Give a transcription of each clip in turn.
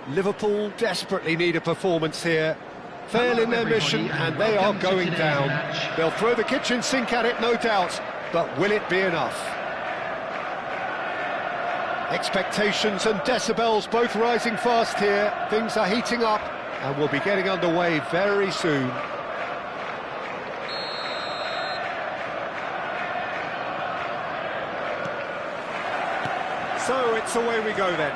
Liverpool desperately need a performance here. Fail in their mission and they are going down. They'll throw the kitchen sink at it, no doubt, but will it be enough? Expectations and decibels both rising fast here. Things are heating up and we'll be getting underway very soon. So it's away we go then.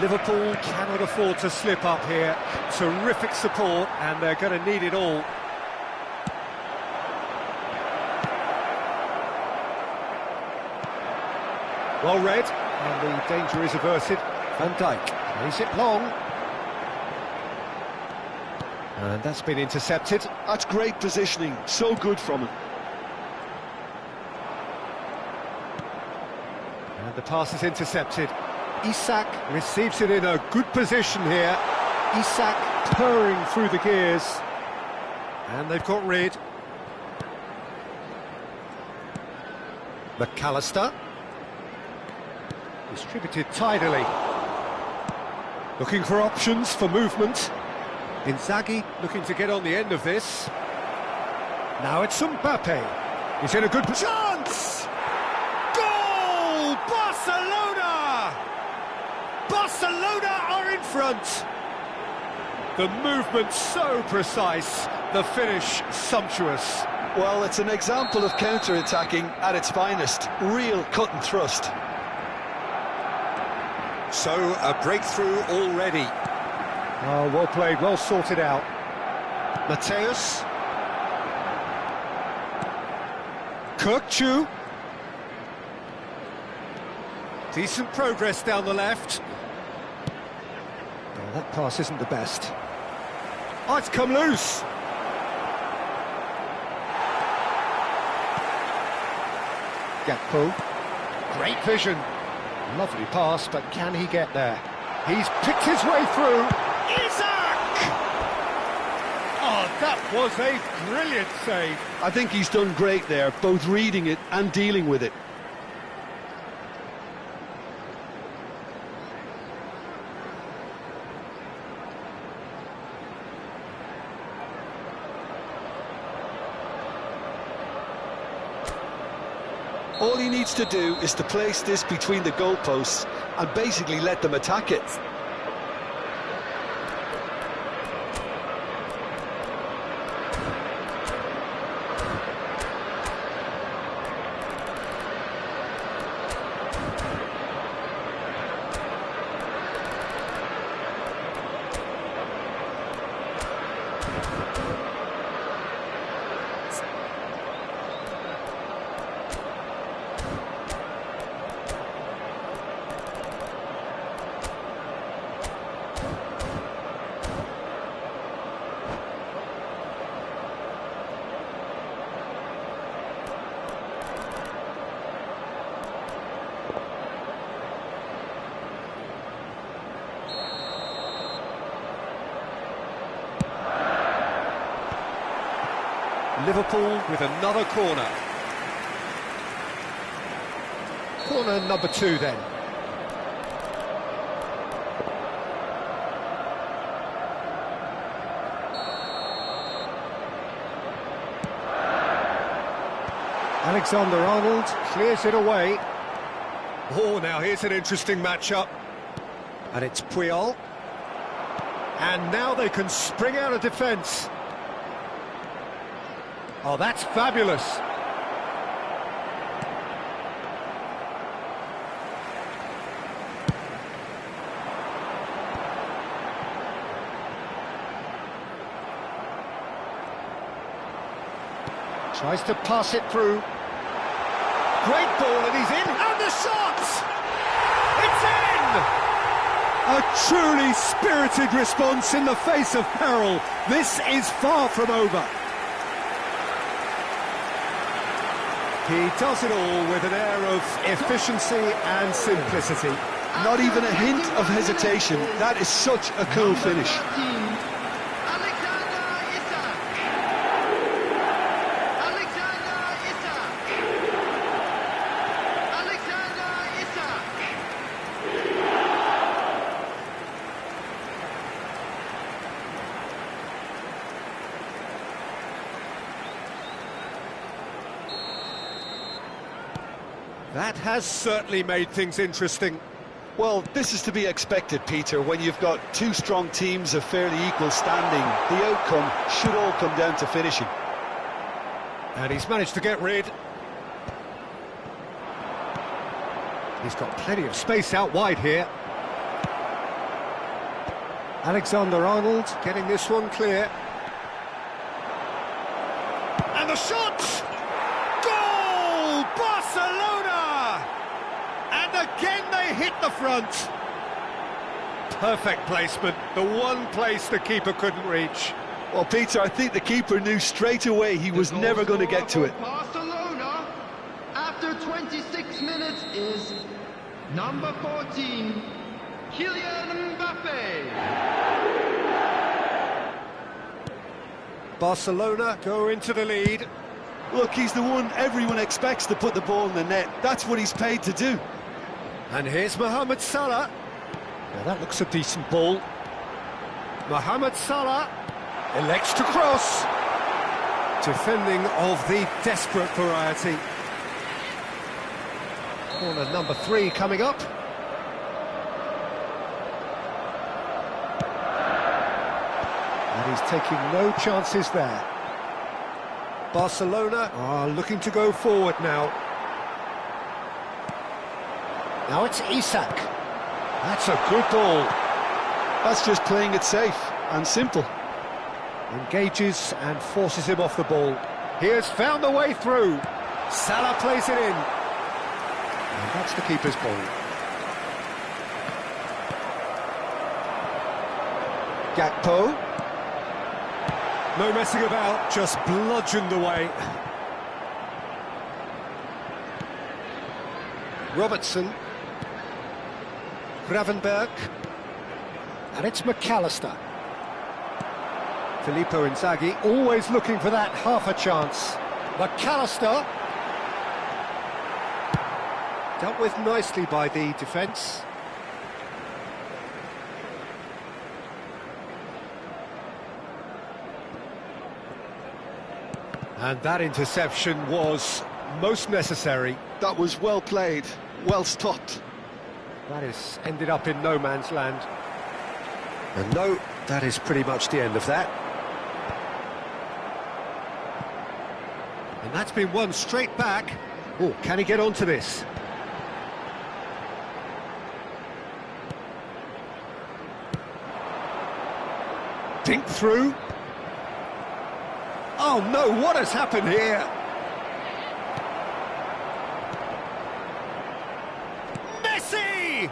Liverpool cannot afford to slip up here. Terrific support and they're going to need it all. Well read, and the danger is averted. Van Dijk plays it long. And that's been intercepted. That's great positioning, so good from him. And the pass is intercepted. Isak receives it in a good position here. Isak purring through the gears. And they've got rid. McAllister. Distributed tidily. Looking for options for movement. Inzaghi looking to get on the end of this. Now it's Mbappe. He's in a good chance! Goal! Barcelona! Barcelona are in front! The movement so precise, the finish sumptuous. Well, it's an example of counter-attacking at its finest. Real cut and thrust. So, a breakthrough already. Oh, well played, well sorted out. Mateus. Kirkchu. Decent progress down the left. Oh, that pass isn't the best. Oh, it's come loose. Gakpo. Great vision. Lovely pass, but can he get there? He's picked his way through. Isak! Oh, that was a brilliant save. I think he's done great there, both reading it and dealing with it. All he needs to do is to place this between the goalposts and basically let them attack it. Liverpool with another corner. Corner number 2 then. Alexander-Arnold clears it away. Oh, now here's an interesting matchup. And it's Puyol. And now they can spring out of defence. Oh, that's fabulous. Tries to pass it through. Great ball, and he's in. And the shot! It's in! A truly spirited response in the face of peril. This is far from over. He does it all with an air of efficiency and simplicity. Not even a hint of hesitation. That is such a cool finish. That has certainly made things interesting. Well, this is to be expected, Peter. When you've got two strong teams of fairly equal standing, the outcome should all come down to finishing. And he's managed to get rid. He's got plenty of space out wide here. Alexander-Arnold getting this one clear. And the shot! Goal! Barcelona! And again they hit the front. Perfect placement, the one place the keeper couldn't reach. Well, Peter, I think the keeper knew straight away he was never going to get to it. Barcelona, after 26 minutes, is number 14, Kylian Mbappe. Barcelona go into the lead. Look, he's the one everyone expects to put the ball in the net. That's what he's paid to do. And here's Mohamed Salah. Now that looks a decent ball. Mohamed Salah elects to cross. Defending of the desperate variety. Corner number 3 coming up. And he's taking no chances there. Barcelona are looking to go forward now. Now it's Isak. That's a good ball. That's just playing it safe and simple. Engages and forces him off the ball. He has found the way through. Salah plays it in. And that's the keeper's ball. Gakpo. No messing about, just bludgeoned away. Robertson. Gravenberg. And it's McAllister. Filippo Inzaghi always looking for that half a chance. McAllister. Dealt with nicely by the defence. And that interception was most necessary. That was well played, well stopped. That has ended up in no man's land. And no, that is pretty much the end of that. And that's been won straight back. Oh, can he get onto this? Dink through. Oh no, what has happened here? Messi!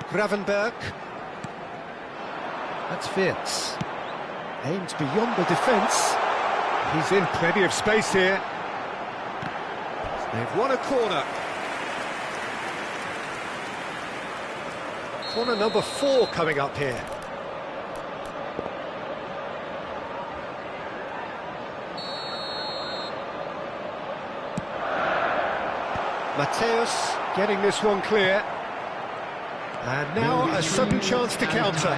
Gravenberg. That's Wirtz. Aims beyond the defence. He's in plenty of space here. They've won a corner. Corner number 4 coming up here. Mateus getting this one clear. And now a sudden chance to counter.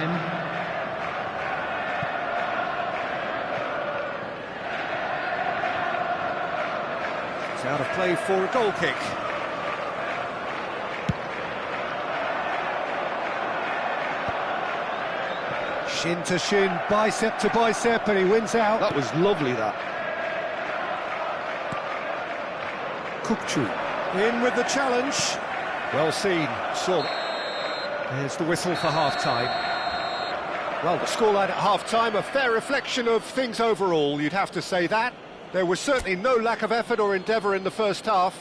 It's out of play for a goal kick. Shin to shin, bicep to bicep, and he wins out. That was lovely, that. Kukçu in with the challenge. Well seen, saw. There's the whistle for half-time. Well, the scoreline at half-time, a fair reflection of things overall, you'd have to say that. There was certainly no lack of effort or endeavour in the first half.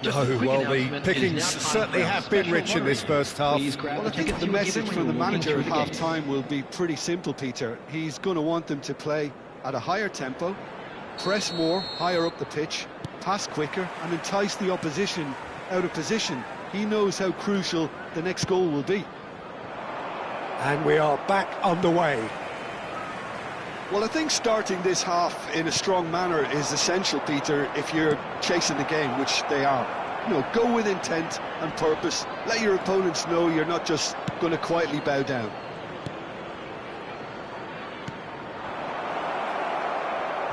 No, well, the pickings certainly have been rich in this first half. Well, I think the message from the manager at half-time will be pretty simple, Peter. He's going to want them to play at a higher tempo, press more, higher up the pitch, pass quicker, and entice the opposition out of position. He knows how crucial the next goal will be. And we are back underway. Well, I think starting this half in a strong manner is essential, Peter, if you're chasing the game, which they are. You know, go with intent and purpose. Let your opponents know you're not just going to quietly bow down.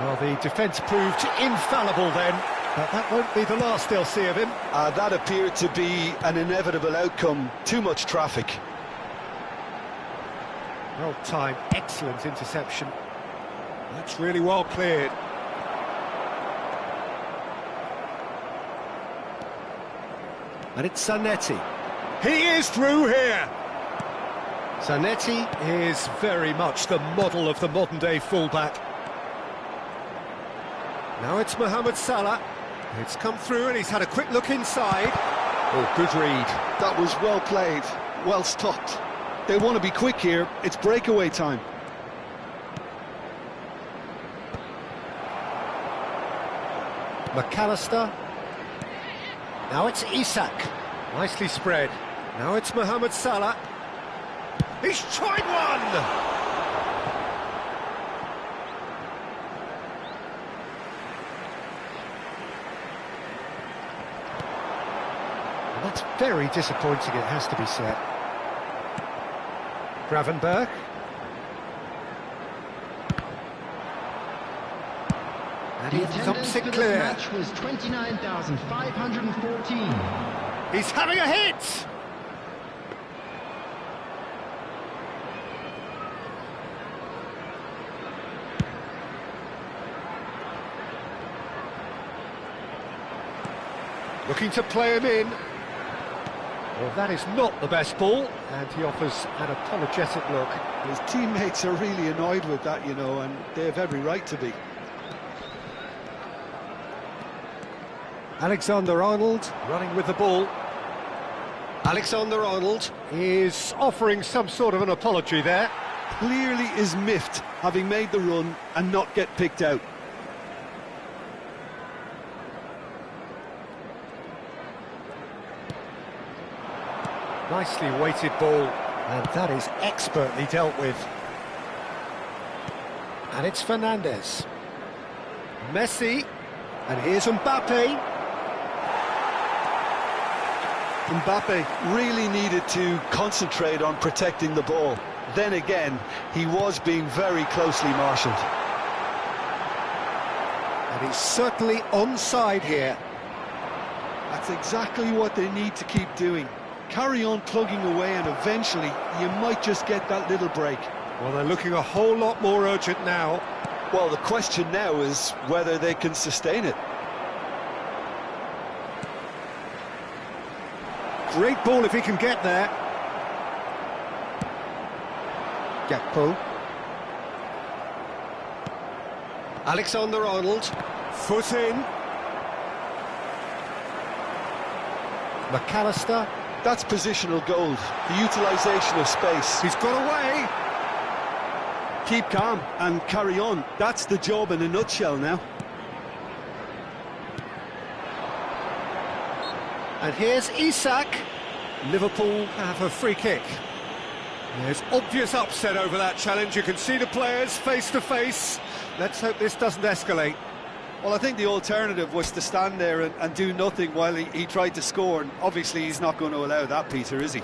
Well, the defence proved infallible then, but that won't be the last they'll see of him. That appeared to be an inevitable outcome. Too much traffic. Well timed, excellent interception. That's really well cleared. And it's Zanetti. He is through here! Zanetti is very much the model of the modern-day fullback. Now it's Mohamed Salah. It's come through and he's had a quick look inside. Oh, good read. That was well played, well stopped. They want to be quick here. It's breakaway time. McAllister. Now it's Isak. Nicely spread. Now it's Mohamed Salah. He's tried one! And that's very disappointing, it has to be said. Gravenberg. And he thumps it clear. The match was 29,514. He's having a hit! Looking to play him in. Well, that is not the best ball, and he offers an apologetic look. His teammates are really annoyed with that, you know, and they have every right to be. Alexander-Arnold running with the ball. Alexander-Arnold is offering some sort of an apology there. Clearly is miffed, having made the run and not get picked out. Nicely weighted ball, and that is expertly dealt with. And it's Fernandes. Messi, and here's Mbappe. Mbappe really needed to concentrate on protecting the ball. Then again, he was being very closely marshalled. And he's certainly onside here. That's exactly what they need to keep doing. Carry on plugging away and eventually you might just get that little break. Well, they're looking a whole lot more urgent now. Well, the question now is whether they can sustain it. Great ball if he can get there. Gakpo. Alexander-Arnold. Foot in. McAllister. That's positional gold, the utilisation of space. He's got away. Keep calm and carry on. That's the job in a nutshell now. And here's Isak. Liverpool have a free kick. There's obvious upset over that challenge. You can see the players face to face. Let's hope this doesn't escalate. Well, I think the alternative was to stand there and do nothing while he tried to score, and obviously he's not going to allow that, Peter, is he?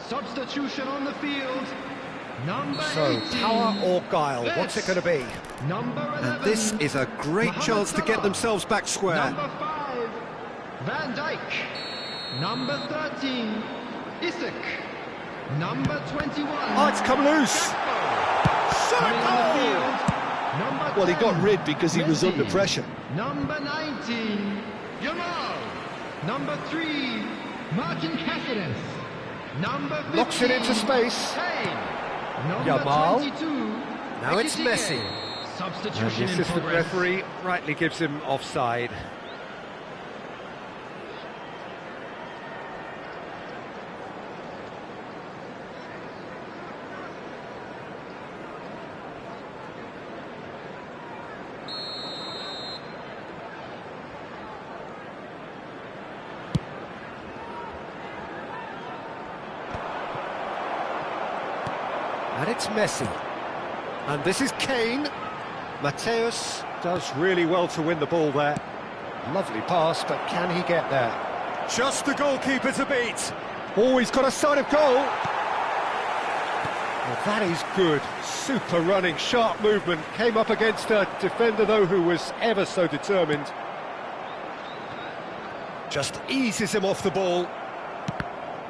Substitution on the field. Number So, 18. power or guile, what's it going to be? Number 11. And this is a great Mohamed chance to get Salah. themselves back square. Number 5. Van Dijk. Number 13. Isak. Number 21. Oh, it's come loose. Coming on the field. Number 10. Well, he got rid because he was Messi. under pressure. Number 19. Yamal. Number 3. Martin Cáceres. Number 15, Knocks it into space. Kane. Number Yamal. 22, Now it's Ekitike. Messi. And Substitution the in assistant progress. referee rightly gives him offside. And it's Messi. And this is Kane. Mateus does really well to win the ball there. Lovely pass, but can he get there? Just the goalkeeper to beat. Oh, he's got a sight of goal. Well, that is good. Super running, sharp movement. Came up against a defender, though, who was ever so determined. Just eases him off the ball.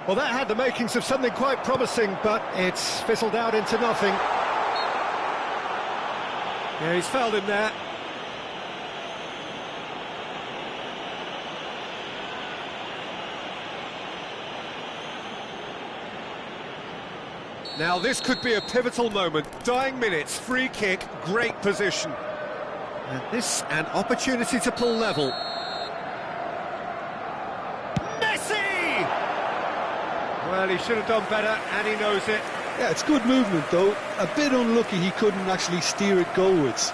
Well, that had the makings of something quite promising, but it's fizzled out into nothing. Yeah, he's fouled him there. Now this could be a pivotal moment. Dying minutes, free kick, great position. And this an opportunity to pull level. Messi! Well, he should have done better, and he knows it. Yeah, it's good movement though. A bit unlucky he couldn't actually steer it goalwards.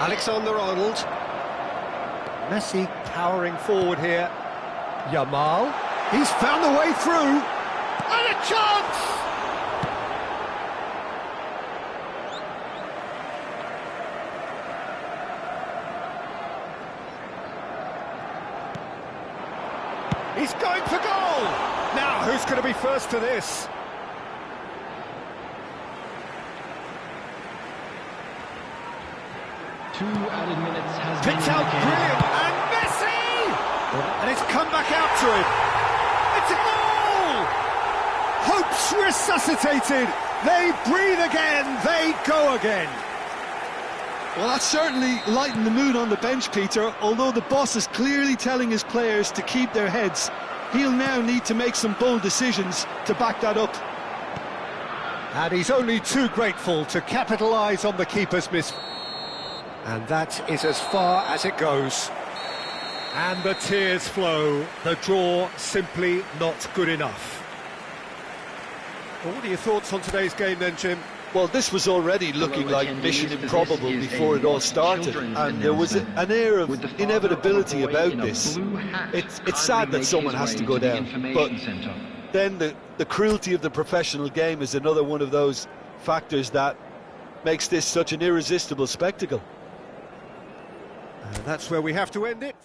Alexander-Arnold. Messi powering forward here. Yamal. He's found the way through. And a chance! He's going for goal! Now, who's going to be first to this? Two added minutes has Picked been out indicated. brilliant, and Messi! And it's come back out to him. It's a goal! Hope's resuscitated. They breathe again, they go again. Well, that's certainly lightened the mood on the bench, Peter. Although the boss is clearly telling his players to keep their heads, he'll now need to make some bold decisions to back that up. And he's only too grateful to capitalise on the keeper's miss. And that is as far as it goes. And the tears flow. The draw simply not good enough. Well, what are your thoughts on today's game then, Jim? Well, this was already looking like mission improbable before it all started, and there was an air of inevitability about this. It's sad that someone has to go down, but then the cruelty of the professional game is another one of those factors that makes this such an irresistible spectacle. And that's where we have to end it.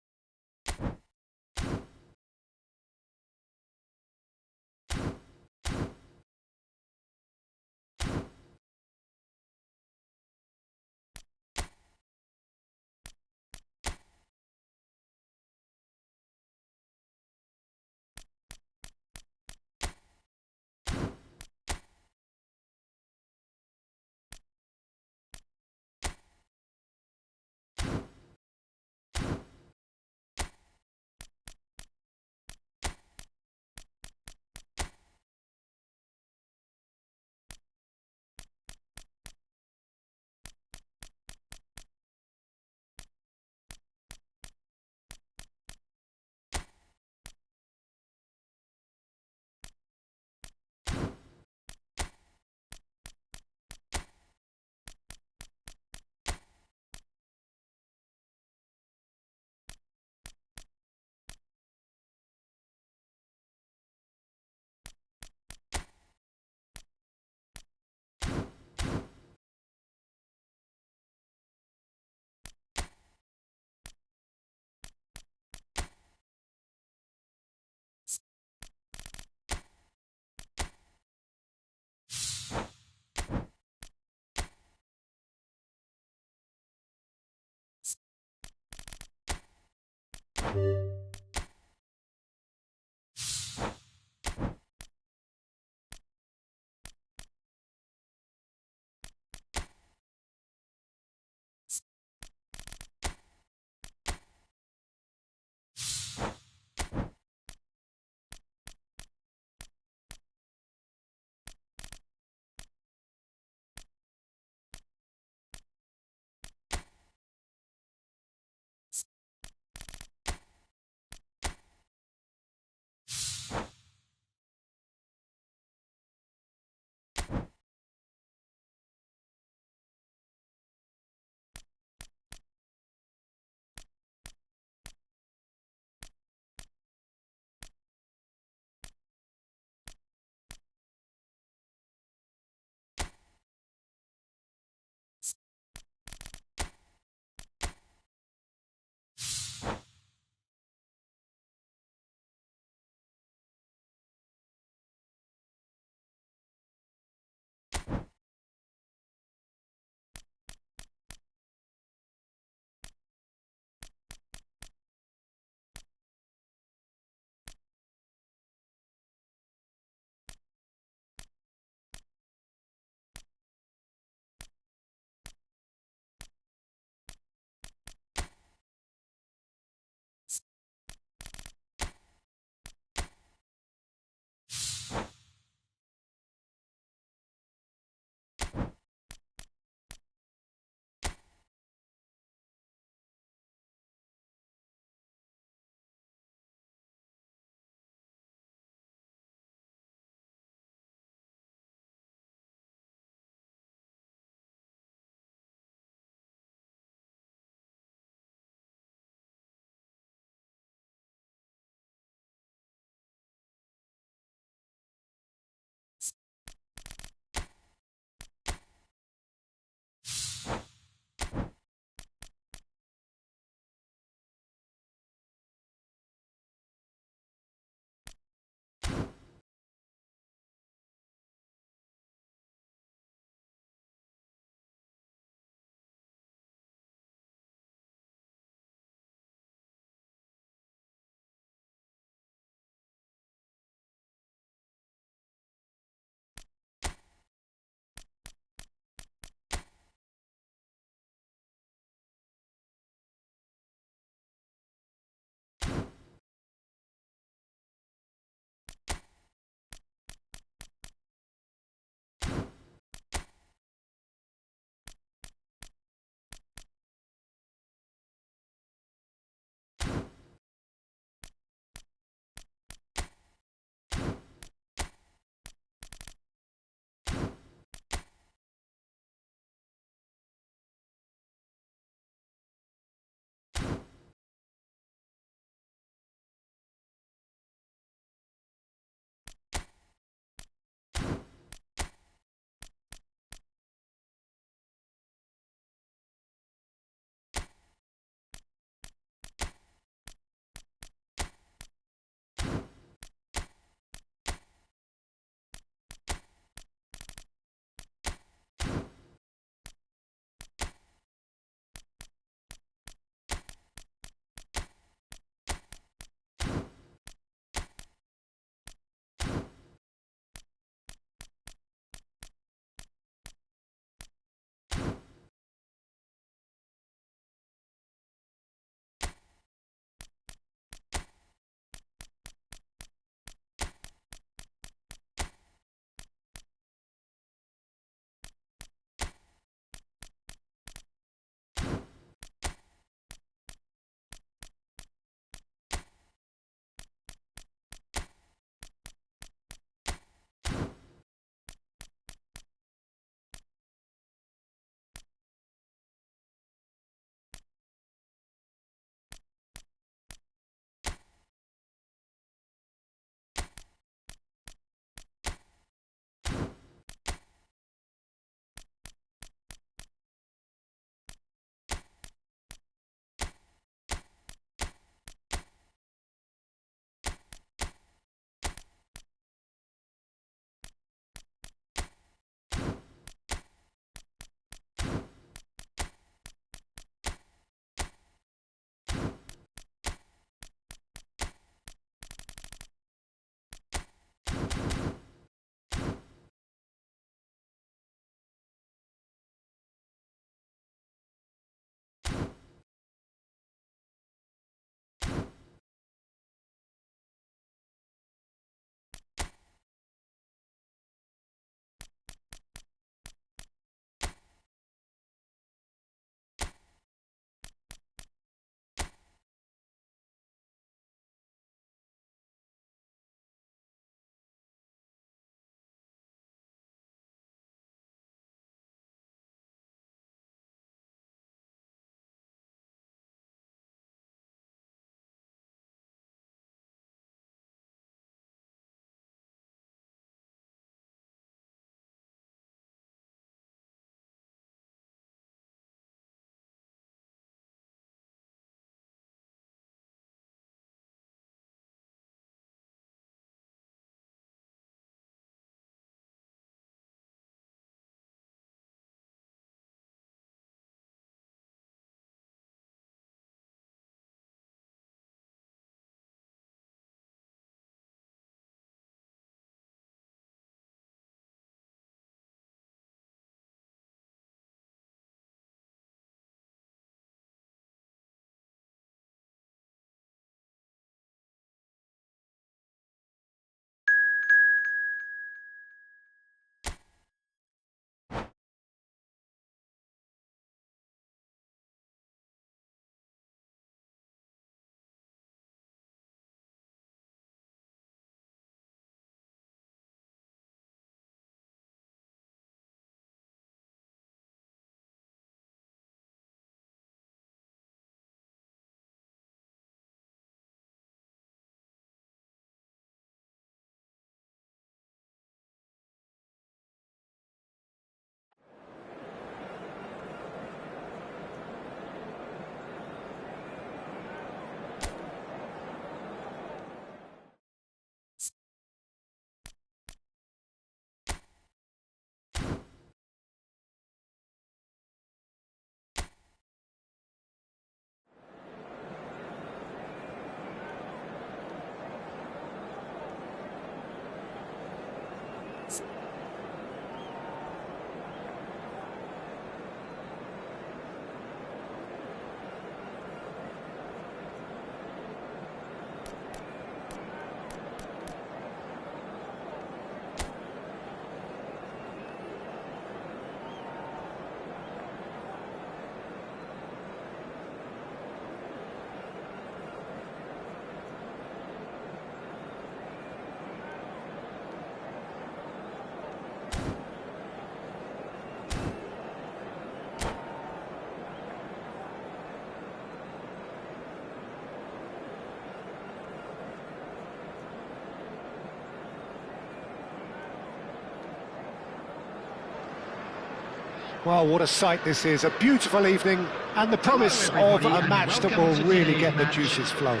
Well, what a sight this is, a beautiful evening, and the promise of a match that will really get the juices flowing.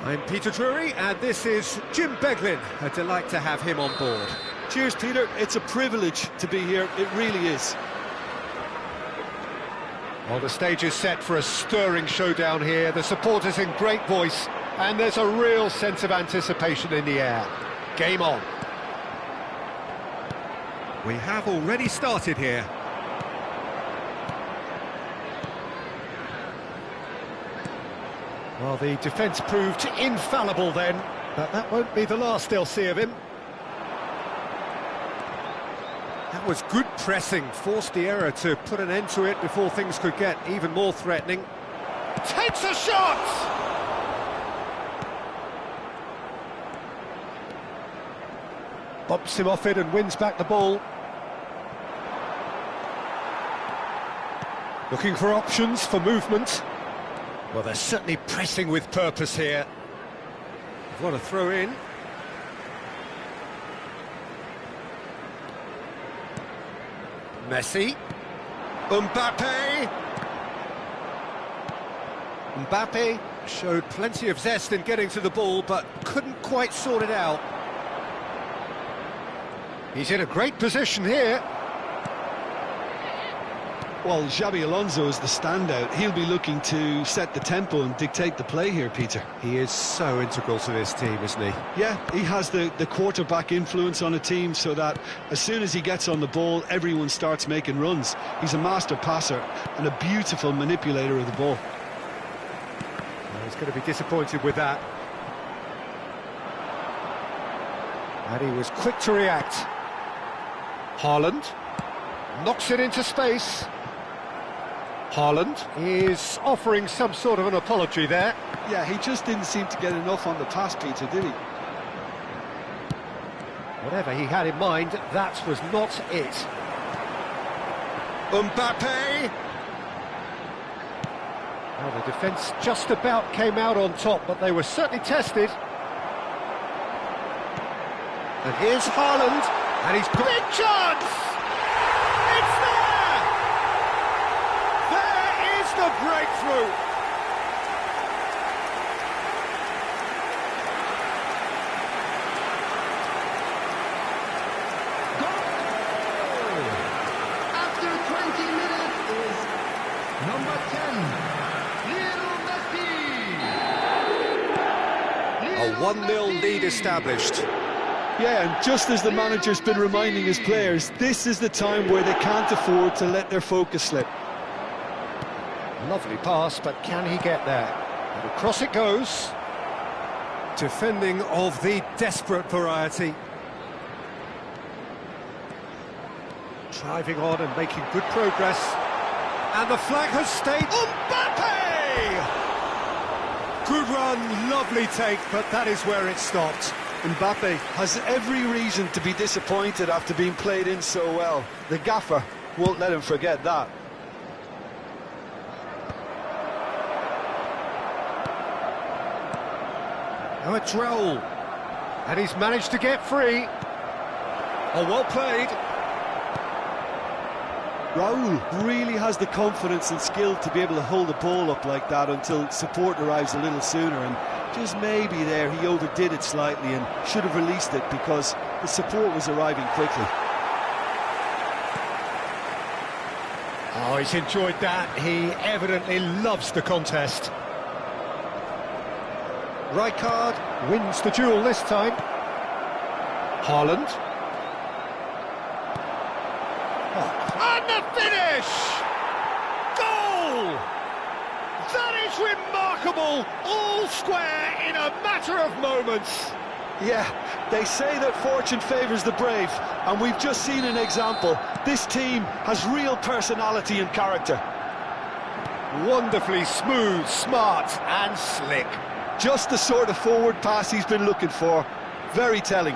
I'm Peter Drury, and this is Jim Beglin. A delight to have him on board. Cheers, Peter. It's a privilege to be here, it really is. Well, the stage is set for a stirring showdown here. The supporters in great voice, and there's a real sense of anticipation in the air. Game on. We have already started here. Well, the defence proved infallible then, but that won't be the last they'll see of him. That was good pressing, forced the error to put an end to it before things could get even more threatening. Takes a shot! Bumps him off it and wins back the ball. Looking for options for movement. Well, they're certainly pressing with purpose here. What a throw in. Messi. Mbappe. Mbappe showed plenty of zest in getting to the ball, but couldn't quite sort it out. He's in a great position here. Well, Xabi Alonso is the standout. He'll be looking to set the tempo and dictate the play here, Peter. He is so integral to this team, isn't he? Yeah, he has the quarterback influence on a team so that as soon as he gets on the ball, everyone starts making runs. He's a master passer and a beautiful manipulator of the ball. Well, he's going to be disappointed with that. And he was quick to react. Haaland knocks it into space. Haaland is offering some sort of an apology there. Yeah, he just didn't seem to get enough on the pass, Peter, did he? Whatever he had in mind, that was not it. Mbappe! Well, the defence just about came out on top, but they were certainly tested. And here's Haaland, and he's got... Big chance! It's there! There is the breakthrough! Goal! After 20 minutes is number 10, Lionel Messi! A 1-0 lead established. Yeah, and just as the manager's been reminding his players, this is the time where they can't afford to let their focus slip. Lovely pass, but can he get there? And across it goes. Defending of the desperate variety. Driving on and making good progress. And the flag has stayed. Mbappe! Good run, lovely take, but that is where it stopped. Mbappe has every reason to be disappointed after being played in so well. The gaffer won't let him forget that. Now it's Raul. And he's managed to get free. Oh, well played. Raul really has the confidence and skill to be able to hold the ball up like that until support arrives a little sooner, and just maybe there he overdid it slightly and should have released it because the support was arriving quickly. Oh, he's enjoyed that. He evidently loves the contest. Rijkaard wins the duel this time. Haaland. And the finish! Goal! That is remarkable! All square in a matter of moments. Yeah, they say that fortune favours the brave, and we've just seen an example. This team has real personality and character. Wonderfully smooth, smart and slick. Just the sort of forward pass he's been looking for. Very telling.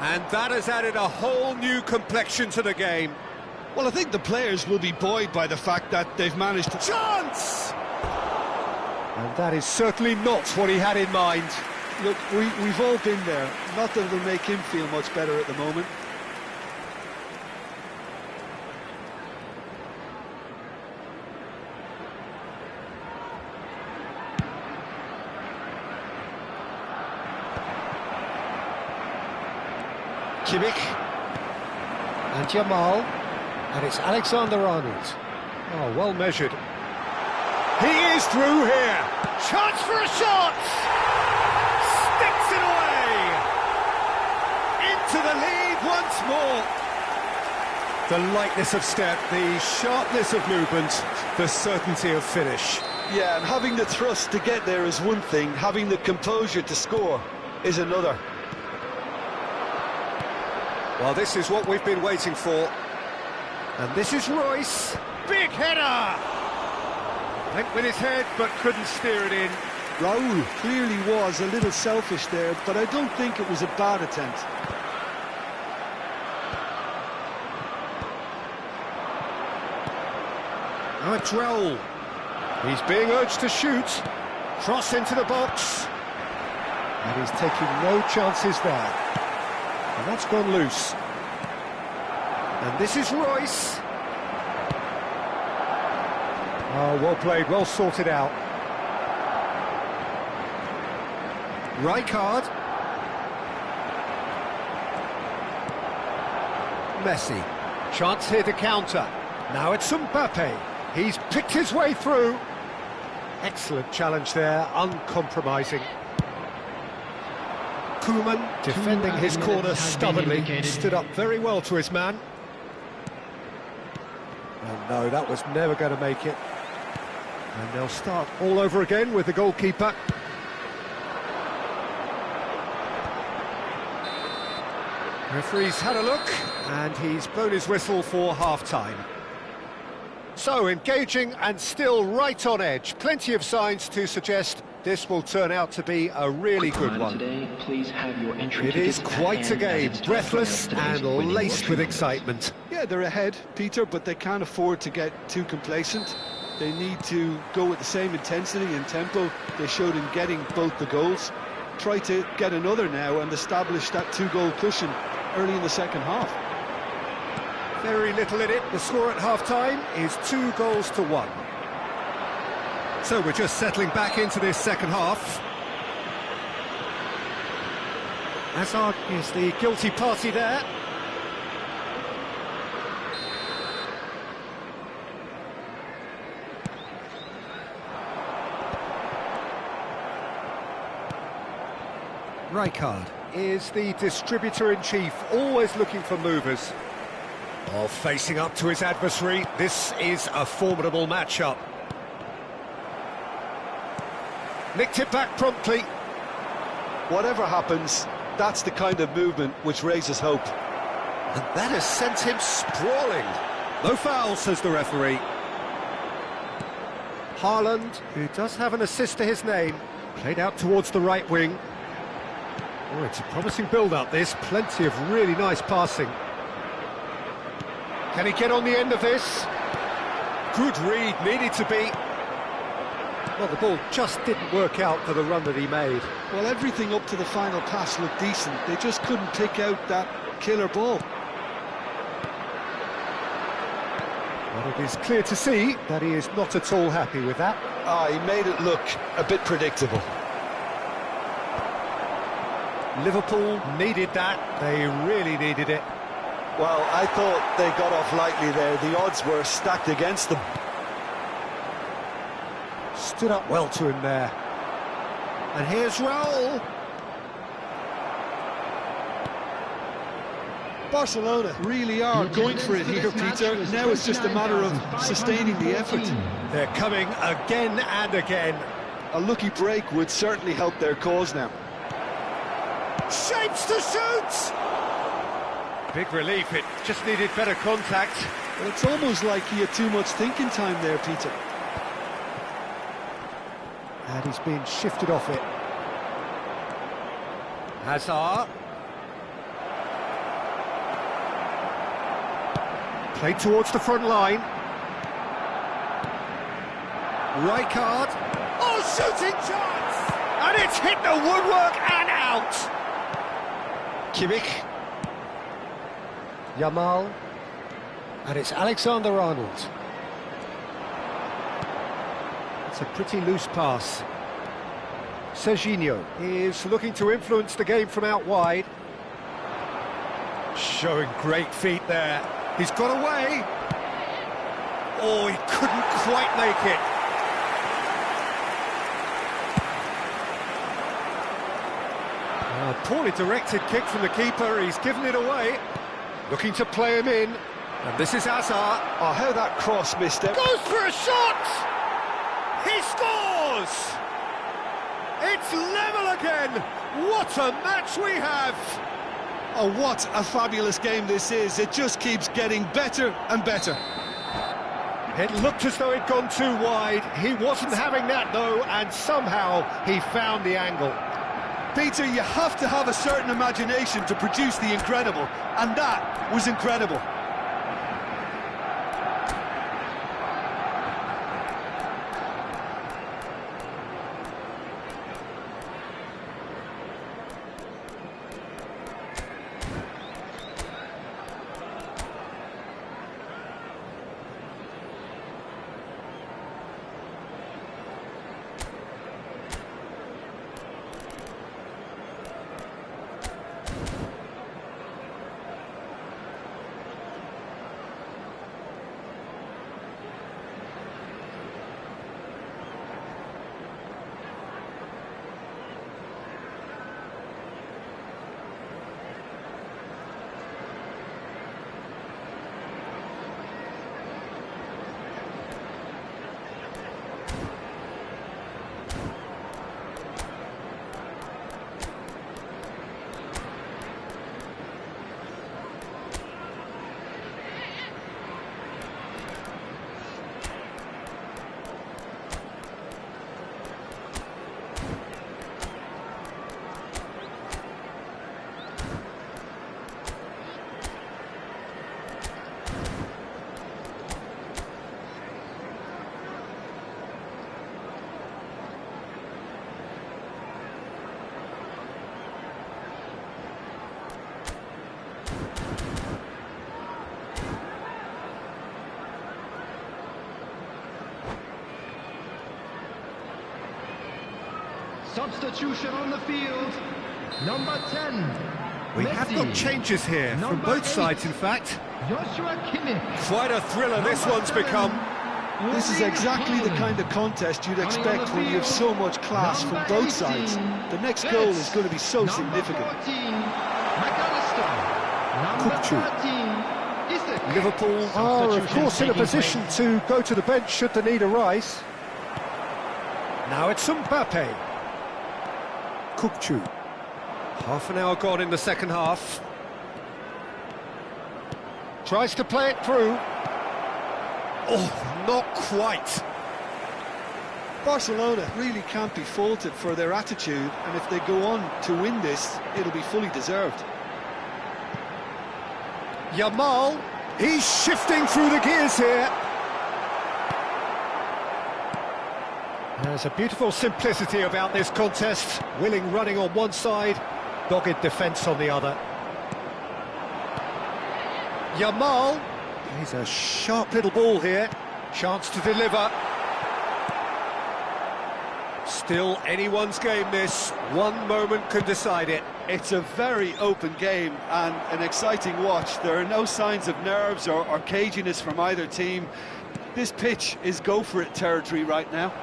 And that has added a whole new complexion to the game. Well, I think the players will be buoyed by the fact that they've managed to... Chance! And that is certainly not what he had in mind. Look, we've all been there. Not that it'll make him feel much better at the moment. Kimmich. And Jamal. And it's Alexander-Arnold. Oh, well measured. He is through here. Chance for a shot! Sticks it away! Into the lead once more. The lightness of step, the sharpness of movement, the certainty of finish. Yeah, and having the thrust to get there is one thing, having the composure to score is another. Well, this is what we've been waiting for. And this is Royce. Big header! Went with his head, but couldn't steer it in. Raul clearly was a little selfish there, but I don't think it was a bad attempt. Now it's Raul. He's being urged to shoot. Cross into the box. And he's taking no chances there. And that's gone loose. And this is Royce. Oh, well played, well sorted out. Rijkaard. Messi. Chance here to counter. Now it's Mbappe. He's picked his way through. Excellent challenge there, uncompromising. Koeman defending his corner stubbornly, stood up very well to his man. And no, that was never going to make it. And they'll start all over again with the goalkeeper. Referee's had a look, and he's blown his whistle for half-time. So, engaging and still right on edge. Plenty of signs to suggest this will turn out to be a really good one. It is quite a game, breathless and laced with excitement. Yeah, they're ahead, Peter, but they can't afford to get too complacent. They need to go with the same intensity and tempo they showed in getting both the goals. Try to get another now and establish that two-goal cushion early in the second half. Very little in it. The score at half-time is 2-1. So we're just settling back into this second half. Hazard is the guilty party there. Rijkaard is the distributor-in-chief, always looking for movers. Oh, facing up to his adversary, this is a formidable matchup. Nicked it back promptly. Whatever happens, that's the kind of movement which raises hope. And that has sent him sprawling. No foul, says the referee. Haaland, who does have an assist to his name, played out towards the right wing. Oh, it's a promising build-up, this. Plenty of really nice passing. Can he get on the end of this? Good read, needed to be. Well, the ball just didn't work out for the run that he made. Well, everything up to the final pass looked decent. They just couldn't pick out that killer ball. Well, it is clear to see that he is not at all happy with that. He made it look a bit predictable. Liverpool needed that. They really needed it. Well, I thought they got off lightly there. The odds were stacked against them. Stood up well to him there. And here's Raul. Barcelona really are going for it here, Peter. Now it's just a matter of sustaining the effort. They're coming again and again. A lucky break would certainly help their cause now. Shapes to shoot! Big relief, it just needed better contact. Well, it's almost like he had too much thinking time there, Peter. And he's been shifted off it. Hazard. Played towards the front line. Rijkaard. Oh, shooting chance! And it's hit the woodwork and out! Kimmich. Jamal. And it's Alexander-Arnold. It's a pretty loose pass. Serginho is looking to influence the game from out wide. Showing great feet there. He's got away. Oh, he couldn't quite make it. Poorly directed kick from the keeper. He's given it away. Looking to play him in. And this is Azaadzone. Oh, how that cross missed it. Goes for a shot! He scores! It's level again! What a match we have! Oh, what a fabulous game this is. It just keeps getting better and better. It looked as though it'd gone too wide. He wasn't having that, though, and somehow he found the angle. Peter, you have to have a certain imagination to produce the incredible, and that was incredible. Substitution on the field. Number 10. We have got changes here from both sides, in fact. Joshua Kimmich. Quite a thriller this one's become. This is exactly the kind of contest you'd expect when you have so much class from both sides. The next goal is going to be so significant. Liverpool are, of course, in a position to go to the bench should the need arise. Now it's Mbappe. Kukçu. Half an hour gone in the second half. Tries to play it through. Oh, not quite. Barcelona really can't be faulted for their attitude, and if they go on to win this, it'll be fully deserved. Yamal, he's shifting through the gears here. There's a beautiful simplicity about this contest. Willing running on one side, dogged defence on the other. Yamal, he's a sharp little ball here. Chance to deliver. Still anyone's game this. One moment can decide it. It's a very open game and an exciting watch. There are no signs of nerves or caginess from either team. This pitch is go-for-it territory right now.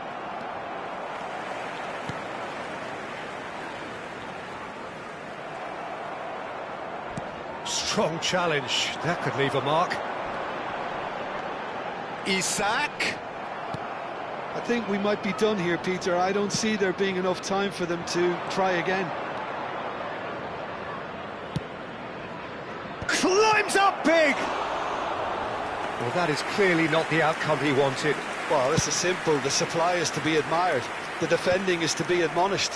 Strong challenge. That could leave a mark. Isak. I think we might be done here, Peter. I don't see there being enough time for them to try again. Climbs up big! Well, that is clearly not the outcome he wanted. Well, this is simple. The supply is to be admired. The defending is to be admonished.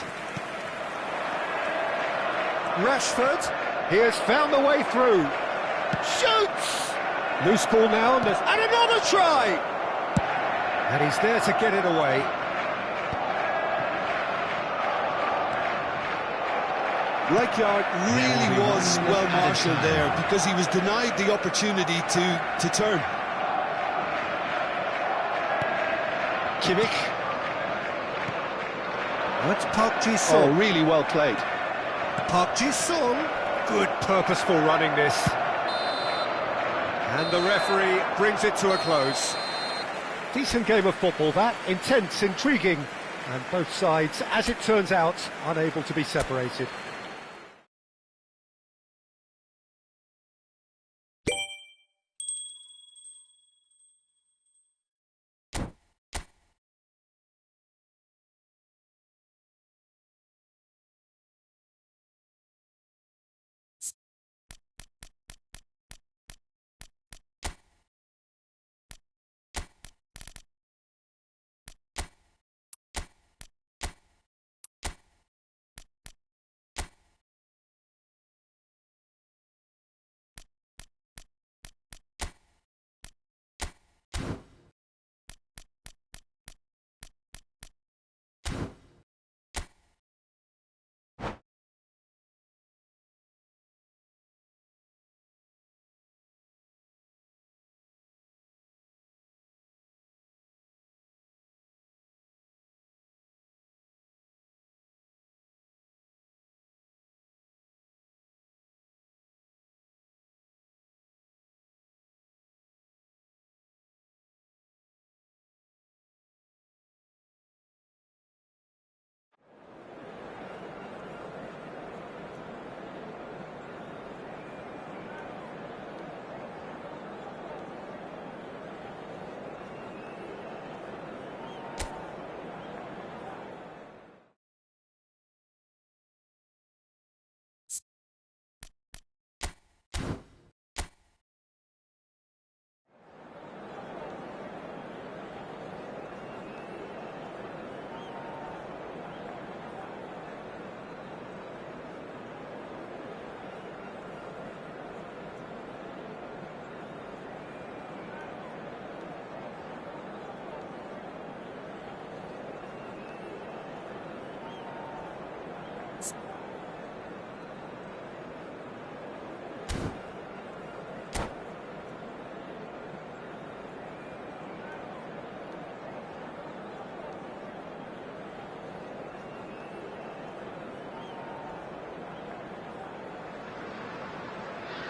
Rashford, he has found the way through. Shoots! Loose ball now, and another try! And he's there to get it away. Rijkaard really was well marshalled there because he was denied the opportunity to turn. Kimmich. That's Park Ji-sung. Oh, really well played. Park Ji-sung. Good purposeful running this. And the referee brings it to a close. Decent game of football that, intense, intriguing, and both sides, as it turns out, unable to be separated.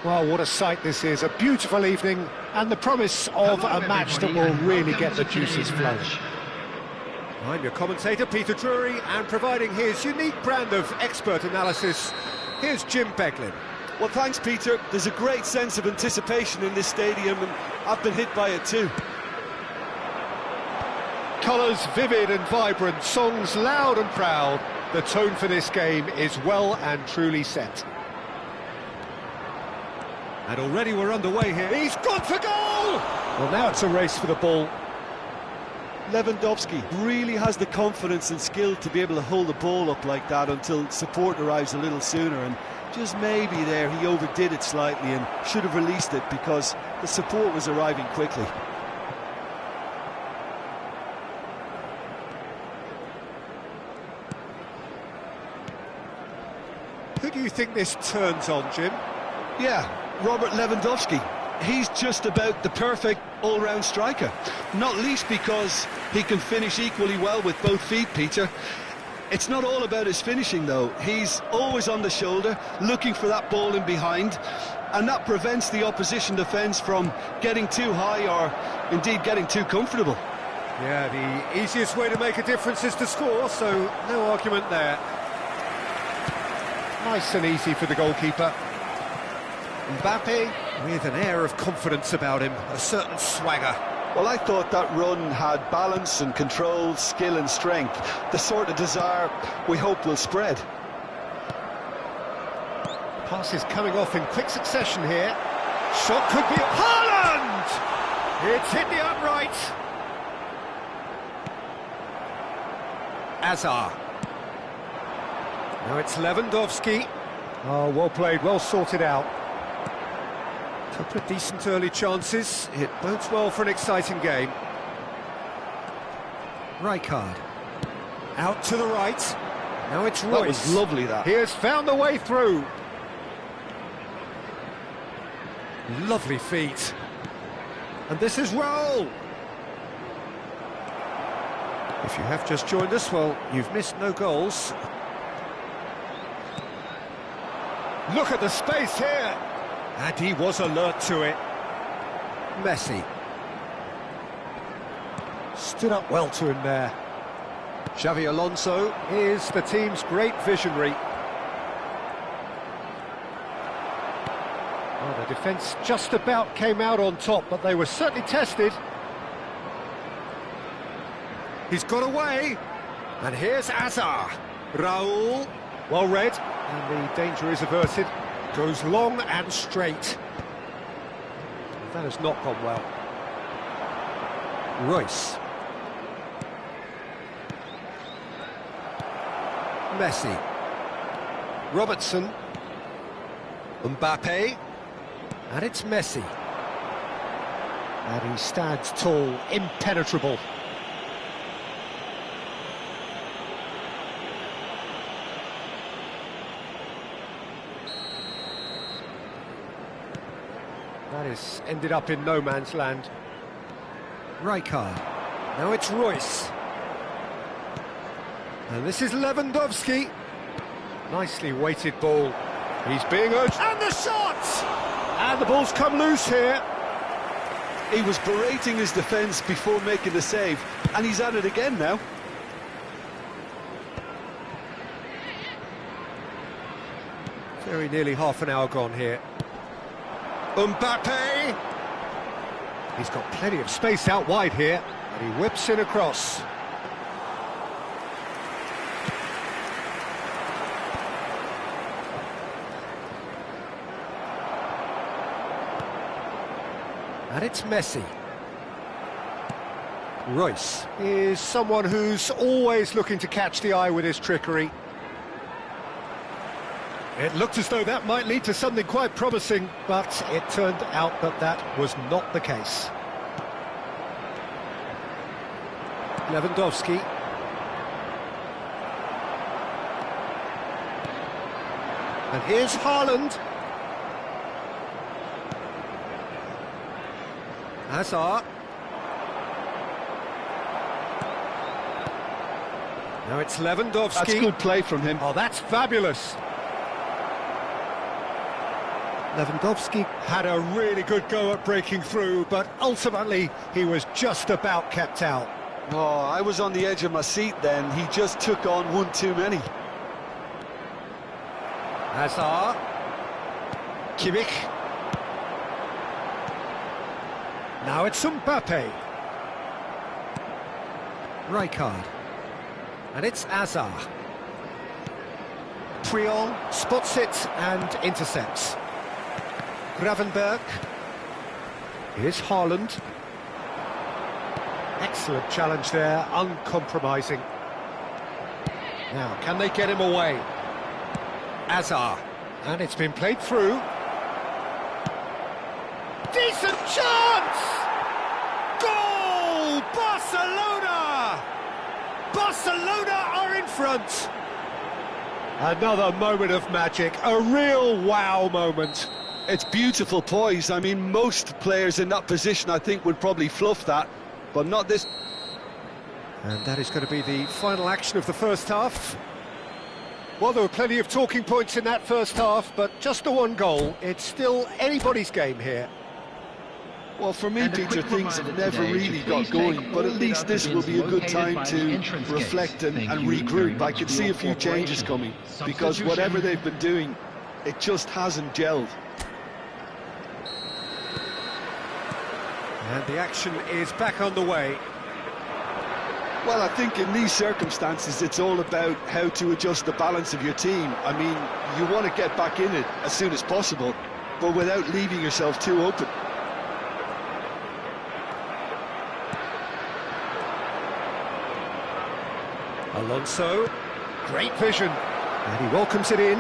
Well, what a sight this is, a beautiful evening, and the promise of a match that will really get the juices flowing. I'm your commentator, Peter Drury, and providing his unique brand of expert analysis, here's Jim Beglin. Well, thanks, Peter. There's a great sense of anticipation in this stadium, and I've been hit by it too. Colours vivid and vibrant, songs loud and proud. The tone for this game is well and truly set. And already we're underway here. He's gone for goal! Well, now it's a race for the ball. Lewandowski really has the confidence and skill to be able to hold the ball up like that until support arrives a little sooner, and just maybe there he overdid it slightly and should have released it because the support was arriving quickly. Who do you think this turns on, Jim? Yeah, Robert Lewandowski. He's just about the perfect all-round striker, not least because he can finish equally well with both feet, Peter. It's not all about his finishing, though. He's always on the shoulder, looking for that ball in behind, and that prevents the opposition defence from getting too high or indeed getting too comfortable. Yeah, the easiest way to make a difference is to score, so no argument there. Nice and easy for the goalkeeper. Mbappe with an air of confidence about him, a certain swagger. Well, I thought that run had balance and control, skill and strength, the sort of desire we hope will spread. Pass is coming off in quick succession here. Shot could be... Haaland! It's hit the upright. Azar. Now it's Lewandowski. Oh, well played, well sorted out. Couple of decent early chances. It bodes well for an exciting game. Rijkaard. Out to the right. Now it's Royce. That was lovely, that. He has found the way through. Lovely feet. And this is Raul. If you have just joined us, well, you've missed no goals. Look at the space here. And he was alert to it. Messi. Stood up well to him there. Xavi Alonso is the team's great visionary. Well, the defence just about came out on top, but they were certainly tested. He's got away, and here's Azar. Raul, well read, and the danger is averted. Goes long and straight. That has not gone well. Royce. Messi. Robertson. Mbappe. And it's Messi. And he stands tall, impenetrable. That has ended up in no man's land. Rijkaard. Now it's Royce. And this is Lewandowski. Nicely weighted ball. He's being urged. And the shot! And the ball's come loose here. He was berating his defence before making the save, and he's at it again now. Very nearly half an hour gone here. Mbappe! He's got plenty of space out wide here, and he whips in across. And it's Messi. Royce is someone who's always looking to catch the eye with his trickery. It looked as though that might lead to something quite promising, but it turned out that that was not the case. Lewandowski. And here's Haaland. Hazard. Now it's Lewandowski. That's good play from him. Oh, that's fabulous. Lewandowski had a really good go at breaking through, but ultimately he was just about kept out. Oh, I was on the edge of my seat then. He just took on one too many. Hazard. Kimmich. Now it's Mbappe. Rijkaard. And it's Azar. Puyol spots it and intercepts. Gravenberg. Here's Haaland. Excellent challenge there, uncompromising. Now, can they get him away? Azar. And it's been played through. Decent chance! Goal! Barcelona! Barcelona are in front! Another moment of magic, a real wow moment. It's beautiful poise. I mean, most players in that position, I think, would probably fluff that, but not this. And that is going to be the final action of the first half. Well, there were plenty of talking points in that first half, but just the one goal. It's still anybody's game here. Well, for me, Peter, things have never really got going, but at least this will be a good time to reflect and regroup. I can see a few changes coming, because whatever they've been doing, it just hasn't gelled. And the action is back on the way. Well, I think in these circumstances, it's all about how to adjust the balance of your team. I mean, you want to get back in it as soon as possible, but without leaving yourself too open. Alonso, great vision, and he welcomes it in.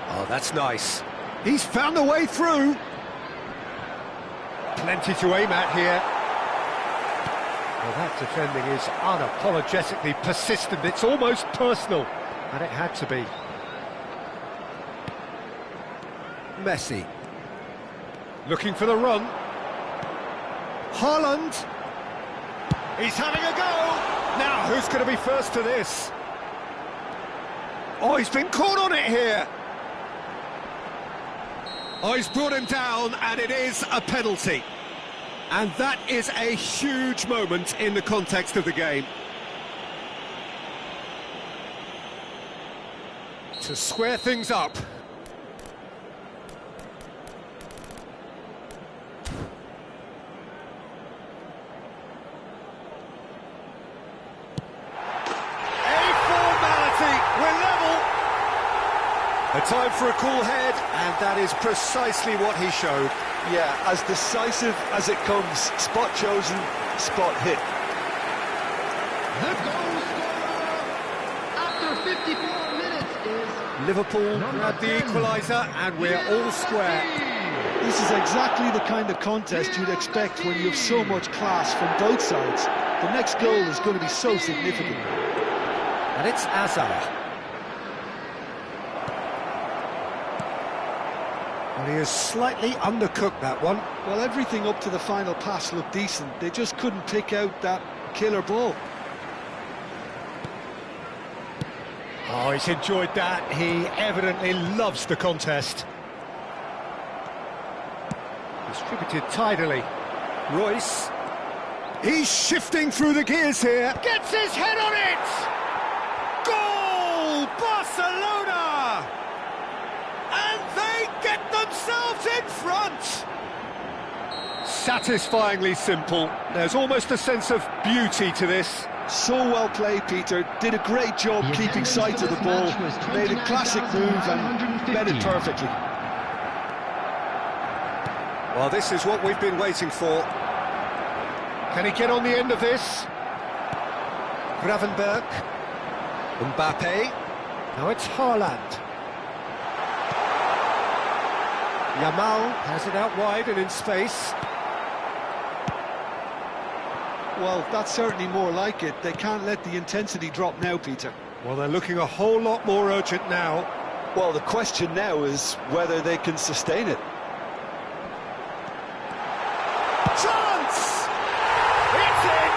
Oh, that's nice. He's found a way through. Plenty to aim at here. Well, that defending is unapologetically persistent. It's almost personal, and it had to be. Messi. Looking for the run. Haaland. He's having a go. Now, who's going to be first to this? Oh, he's been caught on it here. Oh, he's brought him down, and it is a penalty. And that is a huge moment in the context of the game. To square things up. A time for a cool head, and that is precisely what he showed. Yeah, as decisive as it comes. Spot chosen, spot hit. The goal scorer after 54 minutes is Liverpool grab the equaliser, and we're all square. This is exactly the kind of contest you'd expect when you have so much class from both sides. The next goal is going to be so significant. And it's Azaadzone. And he has slightly undercooked that one. Well, everything up to the final pass looked decent. They just couldn't pick out that killer ball. Oh, he's enjoyed that. He evidently loves the contest. Distributed tidily. Royce. He's shifting through the gears here. Gets his head on it! Goal! Barcelona! And they get themselves in front! Satisfyingly simple. There's almost a sense of beauty to this. So well played, Peter. Did a great job keeping sight of the ball. Made a classic move and met it perfectly. Well, this is what we've been waiting for. Can he get on the end of this? Gravenberg. Mbappe. Now it's Haaland. Yamal has it out wide and in space. Well, that's certainly more like it. They can't let the intensity drop now, Peter. Well, they're looking a whole lot more urgent now. Well, the question now is whether they can sustain it. Chance! It's in!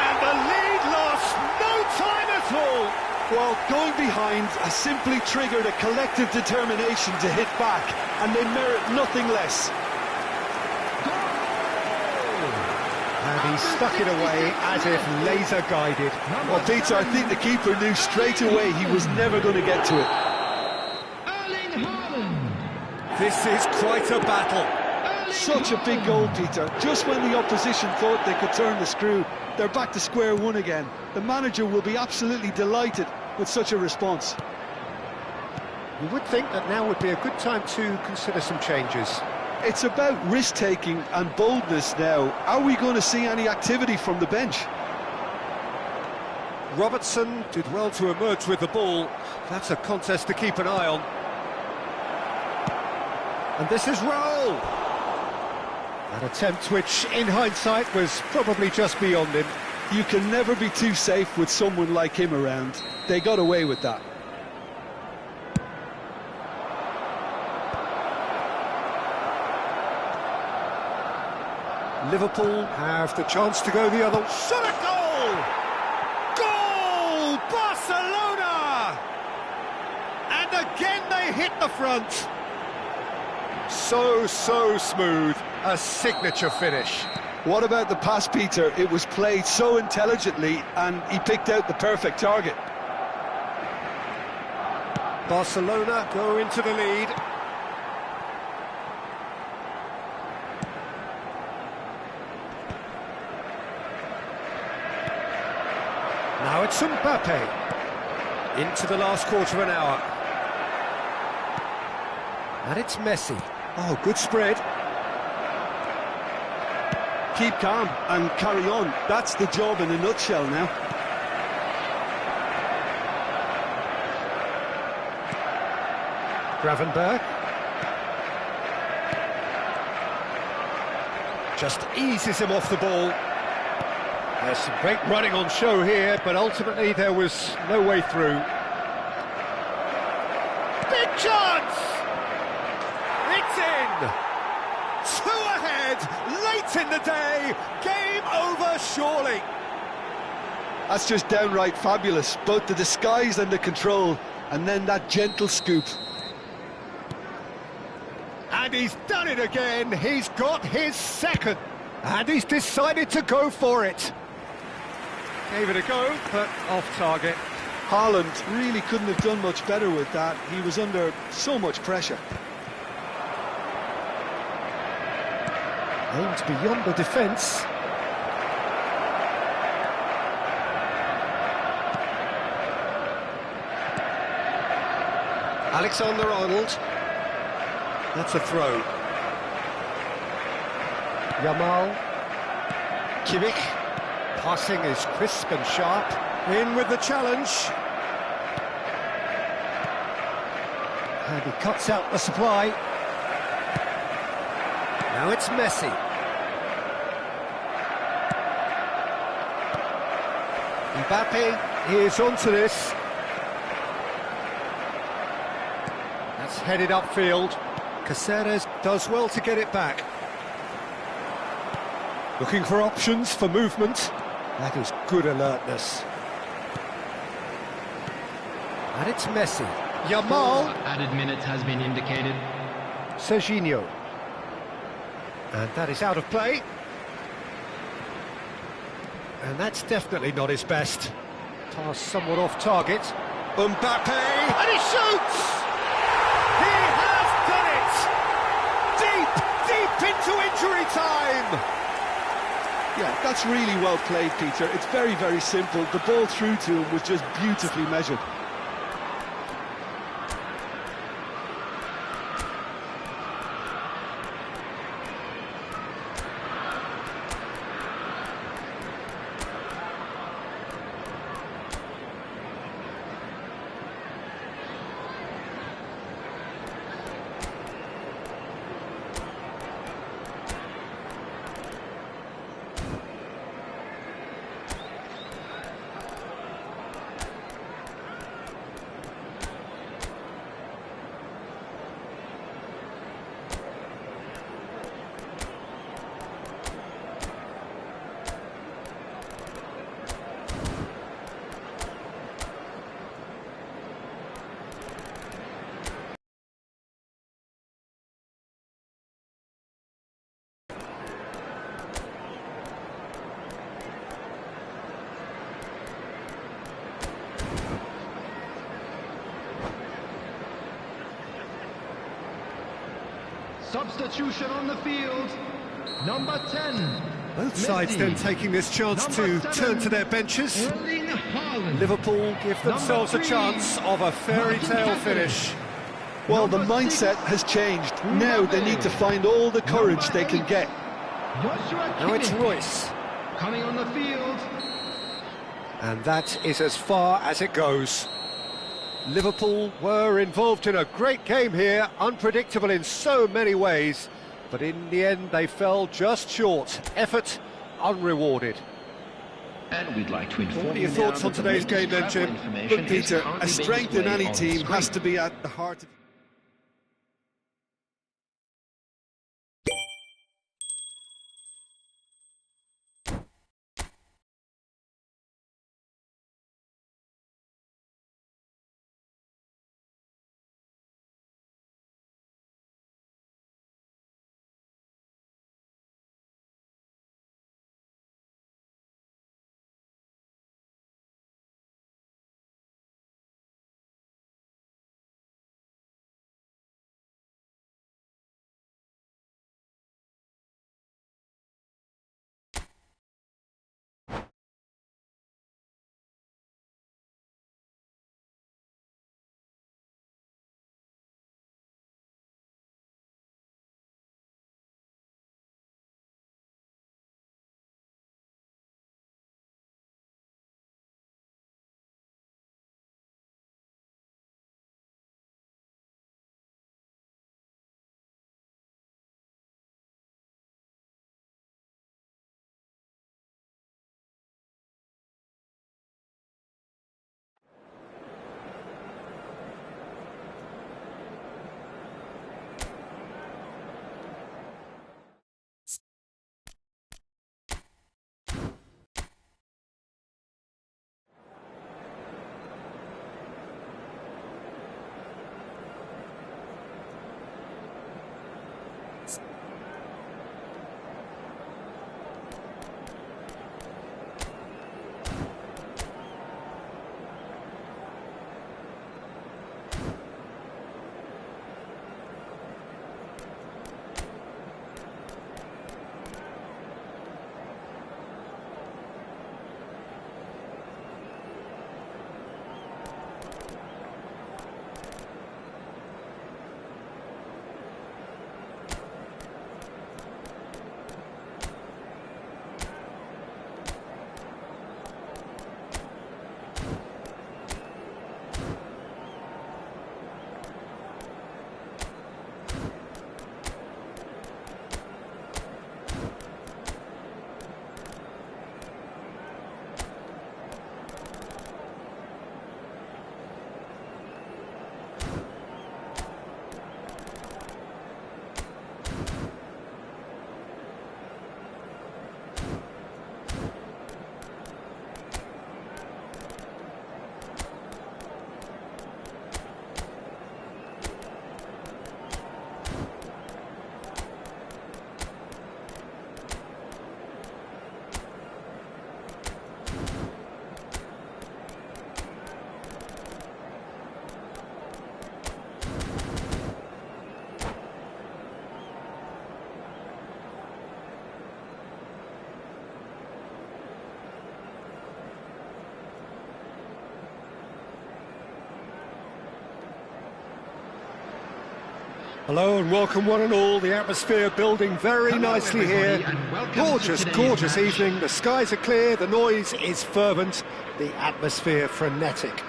And the lead lost no time at all. Well, going behind has simply triggered a collective determination to hit back, and they merit nothing less. And he stuck it away as if laser-guided. Well, Peter, I think the keeper knew straight away he was never going to get to it. This is quite a battle. Such a big goal, Peter. Just when the opposition thought they could turn the screw, they're back to square one again. The manager will be absolutely delighted with such a response. You would think that now would be a good time to consider some changes. It's about risk-taking and boldness now. Are we going to see any activity from the bench? Robertson did well to emerge with the ball. That's a contest to keep an eye on. And this is Raul. An attempt which, in hindsight, was probably just beyond him. You can never be too safe with someone like him around. They got away with that. Liverpool have the chance to go the other. Shot a goal! Goal! Barcelona! And again they hit the front. So smooth. A signature finish. What about the pass, Peter? It was played so intelligently and he picked out the perfect target. Barcelona go into the lead. Now it's Mbappe. Into the last quarter of an hour. And it's Messi. Oh, good spread. Keep calm and carry on. That's the job in a nutshell now. Gravenberg. Just eases him off the ball. There's some great running on show here, but ultimately there was no way through. Big chance! It's in! 2 ahead, late in the day, game over surely. That's just downright fabulous, both the disguise and the control, and then that gentle scoop. And he's done it again. He's got his second. And he's decided to go for it. Gave it a go, but off target. Haaland really couldn't have done much better with that. He was under so much pressure. Aimed beyond the defence. Alexander-Arnold. That's a throw. Yamal. Kimmich. Passing is crisp and sharp. In with the challenge. And he cuts out the supply. Now it's Messi. Mbappe is onto this. That's headed upfield. Caceres does well to get it back. Looking for options for movement. That is good alertness. And it's Messi. Yamal. Added minutes has been indicated. Serginho. And that is out of play. And that's definitely not his best. Pass somewhat off target. Mbappe. And he shoots! He has done it! Deep into injury time! Yeah, that's really well played, Peter. It's very, very simple. The ball through to him was just beautifully measured. Substitution on the field. Number 10. Both sides then taking this chance to turn to their benches. Liverpool give themselves a chance of a fairy tale finish. Well, the mindset has changed. Now they need to find all the courage they can get. Now it's Royce. Coming on the field. And that is as far as it goes. Liverpool were involved in a great game here, unpredictable in so many ways, but in the end they fell just short. Effort unrewarded. And we'd like to inform What are your thoughts on today's game then, Jim? Look, Peter, a strength in any team has to be at the heart of Hello and welcome one and all. The atmosphere building very nicely here. Gorgeous, gorgeous evening. The skies are clear, the noise is fervent, the atmosphere frenetic.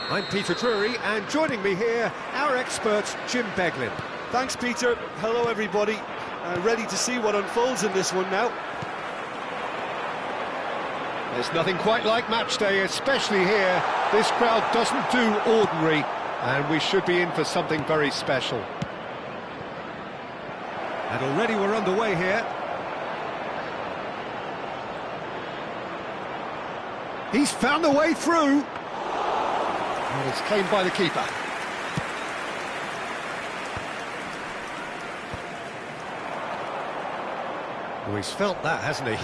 I'm Peter Drury, and joining me here, our expert, Jim Beglin. Thanks, Peter. Hello, everybody. Ready to see what unfolds in this one now. There's nothing quite like match day, especially here. This crowd doesn't do ordinary, and we should be in for something very special. And already we're underway here. He's found a way through. And it's claimed by the keeper. Oh, he's felt that, hasn't he?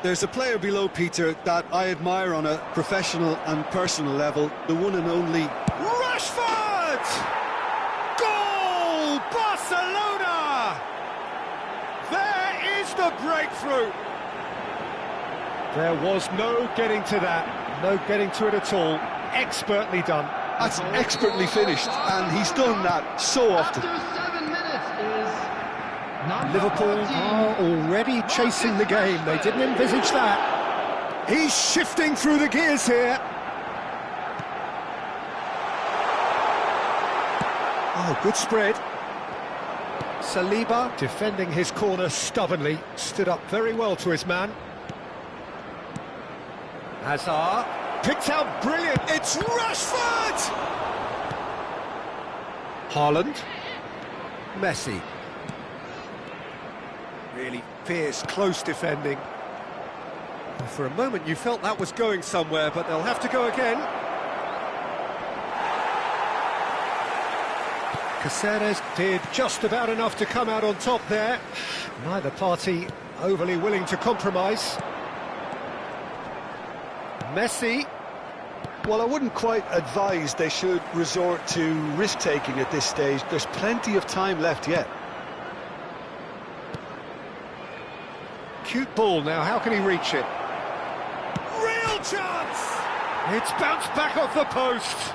There's a player below, Peter, that I admire on a professional and personal level, the one and only Rashford! Goal! Barcelona! There is the breakthrough! There was no getting to that, no getting to it at all. Expertly done. That's expertly finished, and he's done that so often. After 7 minutes is Liverpool are already chasing the game. They didn't envisage that. He's shifting through the gears here. Oh, good spread. Saliba defending his corner stubbornly. Stood up very well to his man. Hazard picked out brilliant. It's Rashford! Haaland. Messi. Really fierce, close defending. Well, for a moment you felt that was going somewhere, but they'll have to go again. Caceres did just about enough to come out on top there. Neither party overly willing to compromise. Messi. Well, I wouldn't quite advise they should resort to risk-taking at this stage. There's plenty of time left yet. Cute ball now, how can he reach it? Real chance! It's bounced back off the post.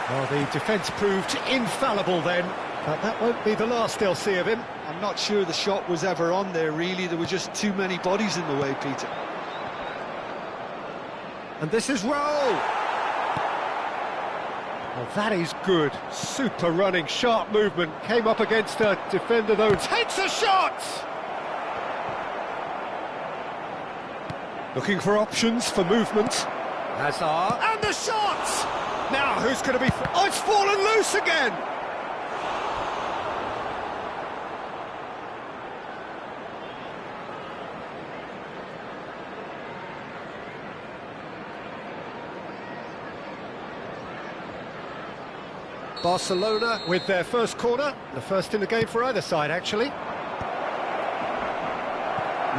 Well, the defence proved infallible then, but that won't be the last they'll see of him. I'm not sure the shot was ever on there, really. There were just too many bodies in the way, Peter. And this is Raul. Well, that is good. Super running, sharp movement. Came up against a defender, though. Takes a shot! Looking for options for movement. Hazard. And the shot! Now, who's going to be... Oh, it's fallen loose again! Barcelona with their first corner, the first in the game for either side, actually.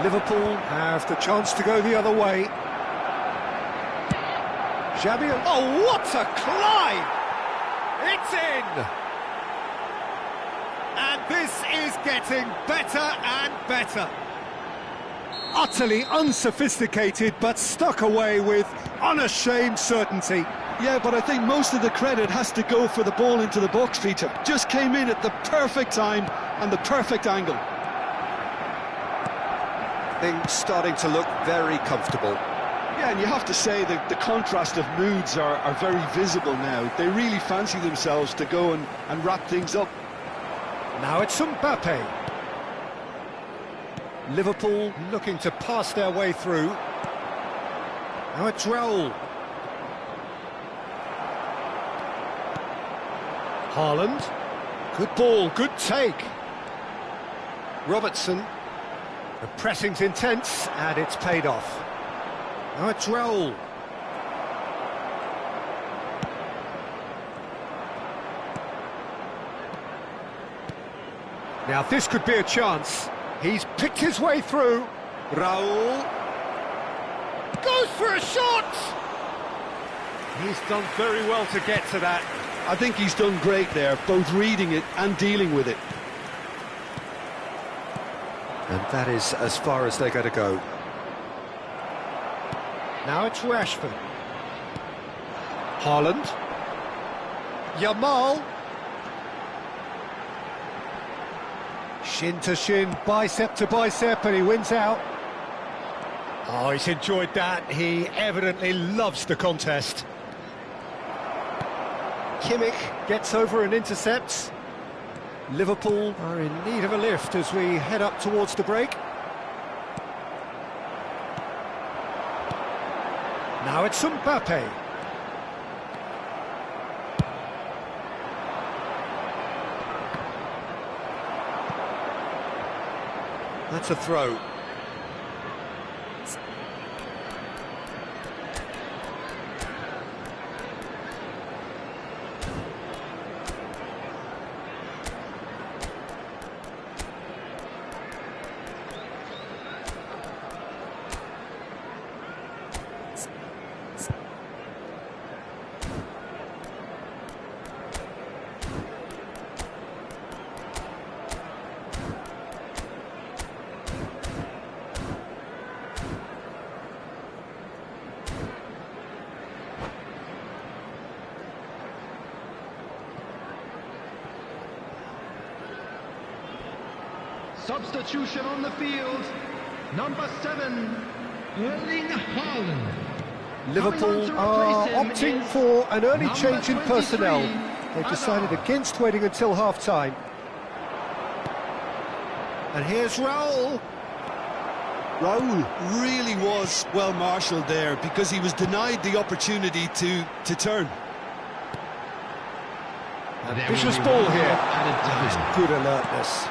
Liverpool have the chance to go the other way. Xabi, oh, what a climb! It's in! And this is getting better and better. Utterly unsophisticated, but stuck away with unashamed certainty. Yeah, but I think most of the credit has to go for the ball into the box, Peter. Just came in at the perfect time and the perfect angle. Things starting to look very comfortable. Yeah, and you have to say that the contrast of moods are very visible now. They really fancy themselves to go and wrap things up. Now it's Mbappe. Liverpool looking to pass their way through. Now it's Raul. Haaland. Good ball, good take. Robertson. The pressing's intense, and it's paid off. Now it's Raul. Now this could be a chance. He's picked his way through. Raul. Goes for a shot! He's done very well to get to that. I think he's done great there, both reading it and dealing with it. And that is as far as they're going to go. Now it's Rashford. Haaland. Yamal. Shin to shin, bicep to bicep, and he wins out. Oh, he's enjoyed that. He evidently loves the contest. Kimmich gets over and intercepts. Liverpool are in need of a lift as we head up towards the break. Now it's Mbappe. That's a throw. Substitution on the field. Number 7, Erling Haaland. Liverpool are opting for an early change in personnel. They've decided against waiting until half-time. And here's Raul. Raul really was well marshalled there because he was denied the opportunity to turn. Vicious ball here. There's good alertness.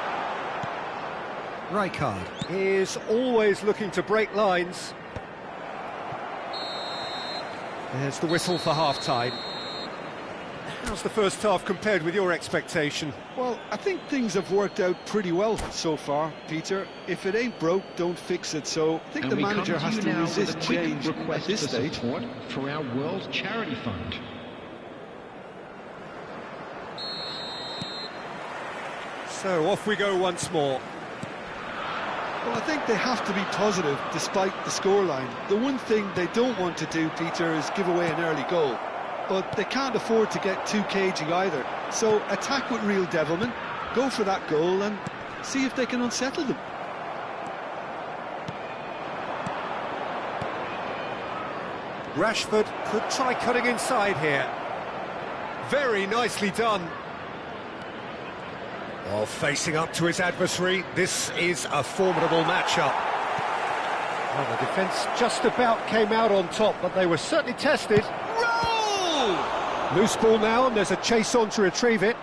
Rijkaard is always looking to break lines. There's the whistle for half-time. How's the first half compared with your expectation? Well, I think things have worked out pretty well so far, Peter. If it ain't broke, don't fix it. So I think the manager has to resist change at this stage. Support for our World Charity Fund. So off we go once more. Well, I think they have to be positive despite the scoreline. The one thing they don't want to do, Peter, is give away an early goal. But they can't afford to get too cagey either. So attack with real devilment, go for that goal and see if they can unsettle them. Rashford could try cutting inside here. Very nicely done. Well, facing up to his adversary, this is a formidable matchup. Well, the defence just about came out on top, but they were certainly tested. Roll! Loose ball now, and there's a chase on to retrieve it.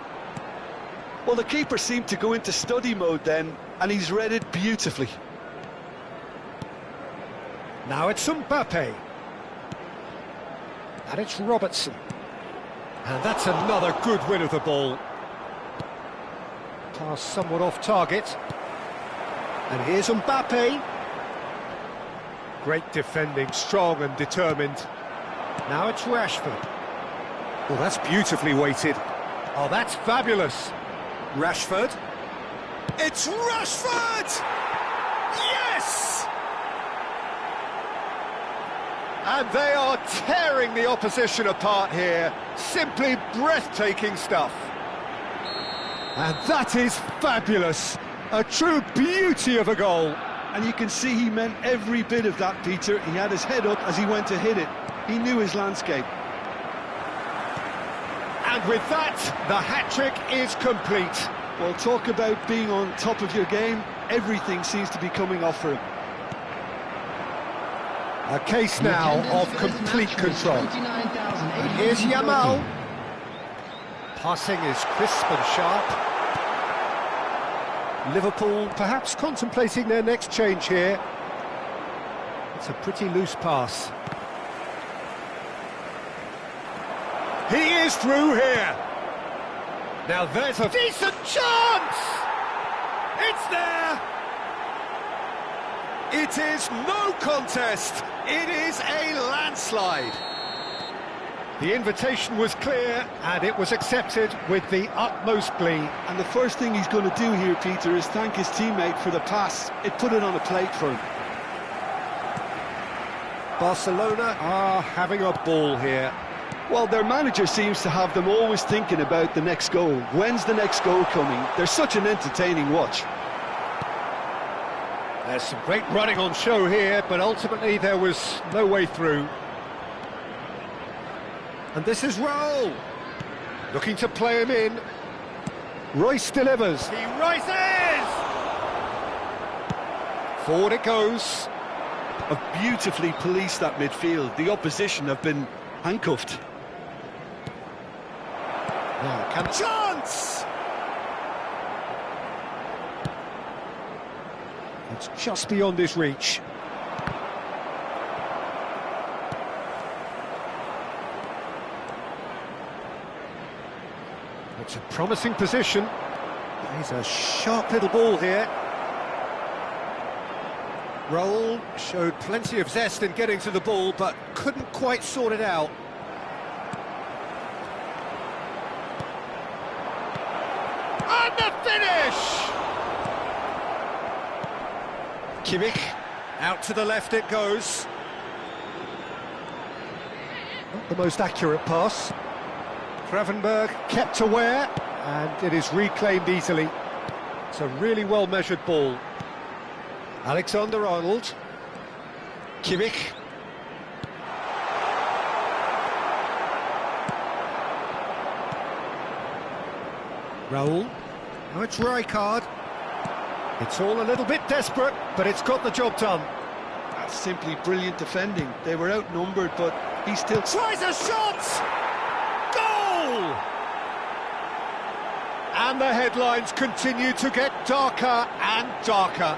Well, the keeper seemed to go into study mode then, and he's read it beautifully. Now it's Mbappe. And it's Robertson. And that's another good win of the ball. Pass somewhat off target. And here's Mbappe. Great defending, strong and determined. Now it's Rashford. Well, that's beautifully weighted. Oh, that's fabulous. Rashford. It's Rashford! Yes! And they are tearing the opposition apart here. Simply breathtaking stuff. And that is fabulous. A true beauty of a goal. And you can see he meant every bit of that, Peter. He had his head up as he went to hit it. He knew his landscape. And with that, the hat-trick is complete. Well, talk about being on top of your game. Everything seems to be coming off for him. A case now of complete control. And here's Yamal. Passing is crisp and sharp. Liverpool perhaps contemplating their next change here. It's a pretty loose pass. He is through here. Now there's a decent chance! It's there! It is no contest. It is a landslide. The invitation was clear and it was accepted with the utmost glee. And the first thing he's going to do here, Peter, is thank his teammate for the pass. It put it on a plate for him. Barcelona are having a ball here. Well, their manager seems to have them always thinking about the next goal. When's the next goal coming? They're such an entertaining watch. There's some great running on show here, but ultimately there was no way through. And this is Raul, looking to play him in. Royce delivers. He rises! Forward it goes. Have beautifully policed that midfield. The opposition have been handcuffed. Now, chance! It's just beyond his reach. It's a promising position. He's a sharp little ball here. Raul showed plenty of zest in getting to the ball, but couldn't quite sort it out. And the finish! Kimmich, out to the left it goes. Not the most accurate pass. Gravenberg kept aware, and it is reclaimed easily. It's a really well-measured ball. Alexander-Arnold. Kimmich. Raul. Now it's Rijkaard. It's all a little bit desperate, but it's got the job done. That's simply brilliant defending. They were outnumbered, but he still Tries a shot! Goal! And the headlines continue to get darker and darker.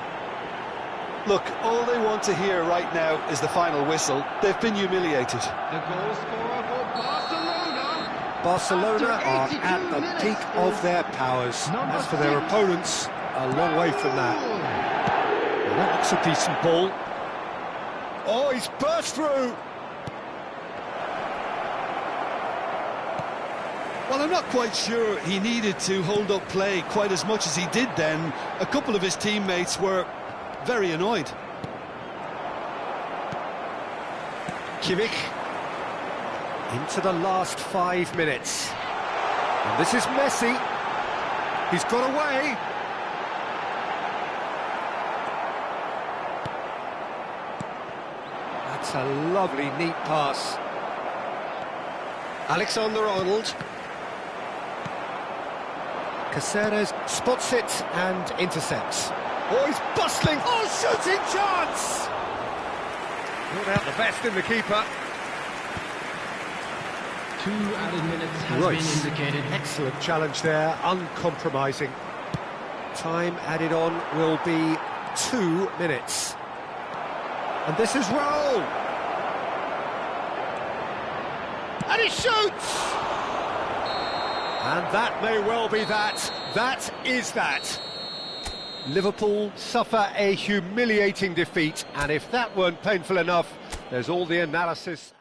Look, all they want to hear right now is the final whistle. They've been humiliated. The goal scorer for Barcelona. Barcelona are After 82 at the minutes peak of their powers. Number As for their 6. opponents, a long way from that. Well, that looks a decent ball. Oh, he's burst through! Well, I'm not quite sure he needed to hold up play quite as much as he did then. A couple of his teammates were very annoyed. Kimmich into the last 5 minutes. And this is Messi. He's got away. That's a lovely, neat pass. Alexander-Arnold. Caceres spots it and intercepts. Oh, he's bustling! Oh, shooting chance! Not out the best in the keeper. 2 added minutes has Royce. been indicated. Excellent challenge there, uncompromising. Time added on will be 2 minutes. And this is Raul. And he shoots! And that may well be that. That is that. Liverpool suffer a humiliating defeat, and if that weren't painful enough, there's all the analysis.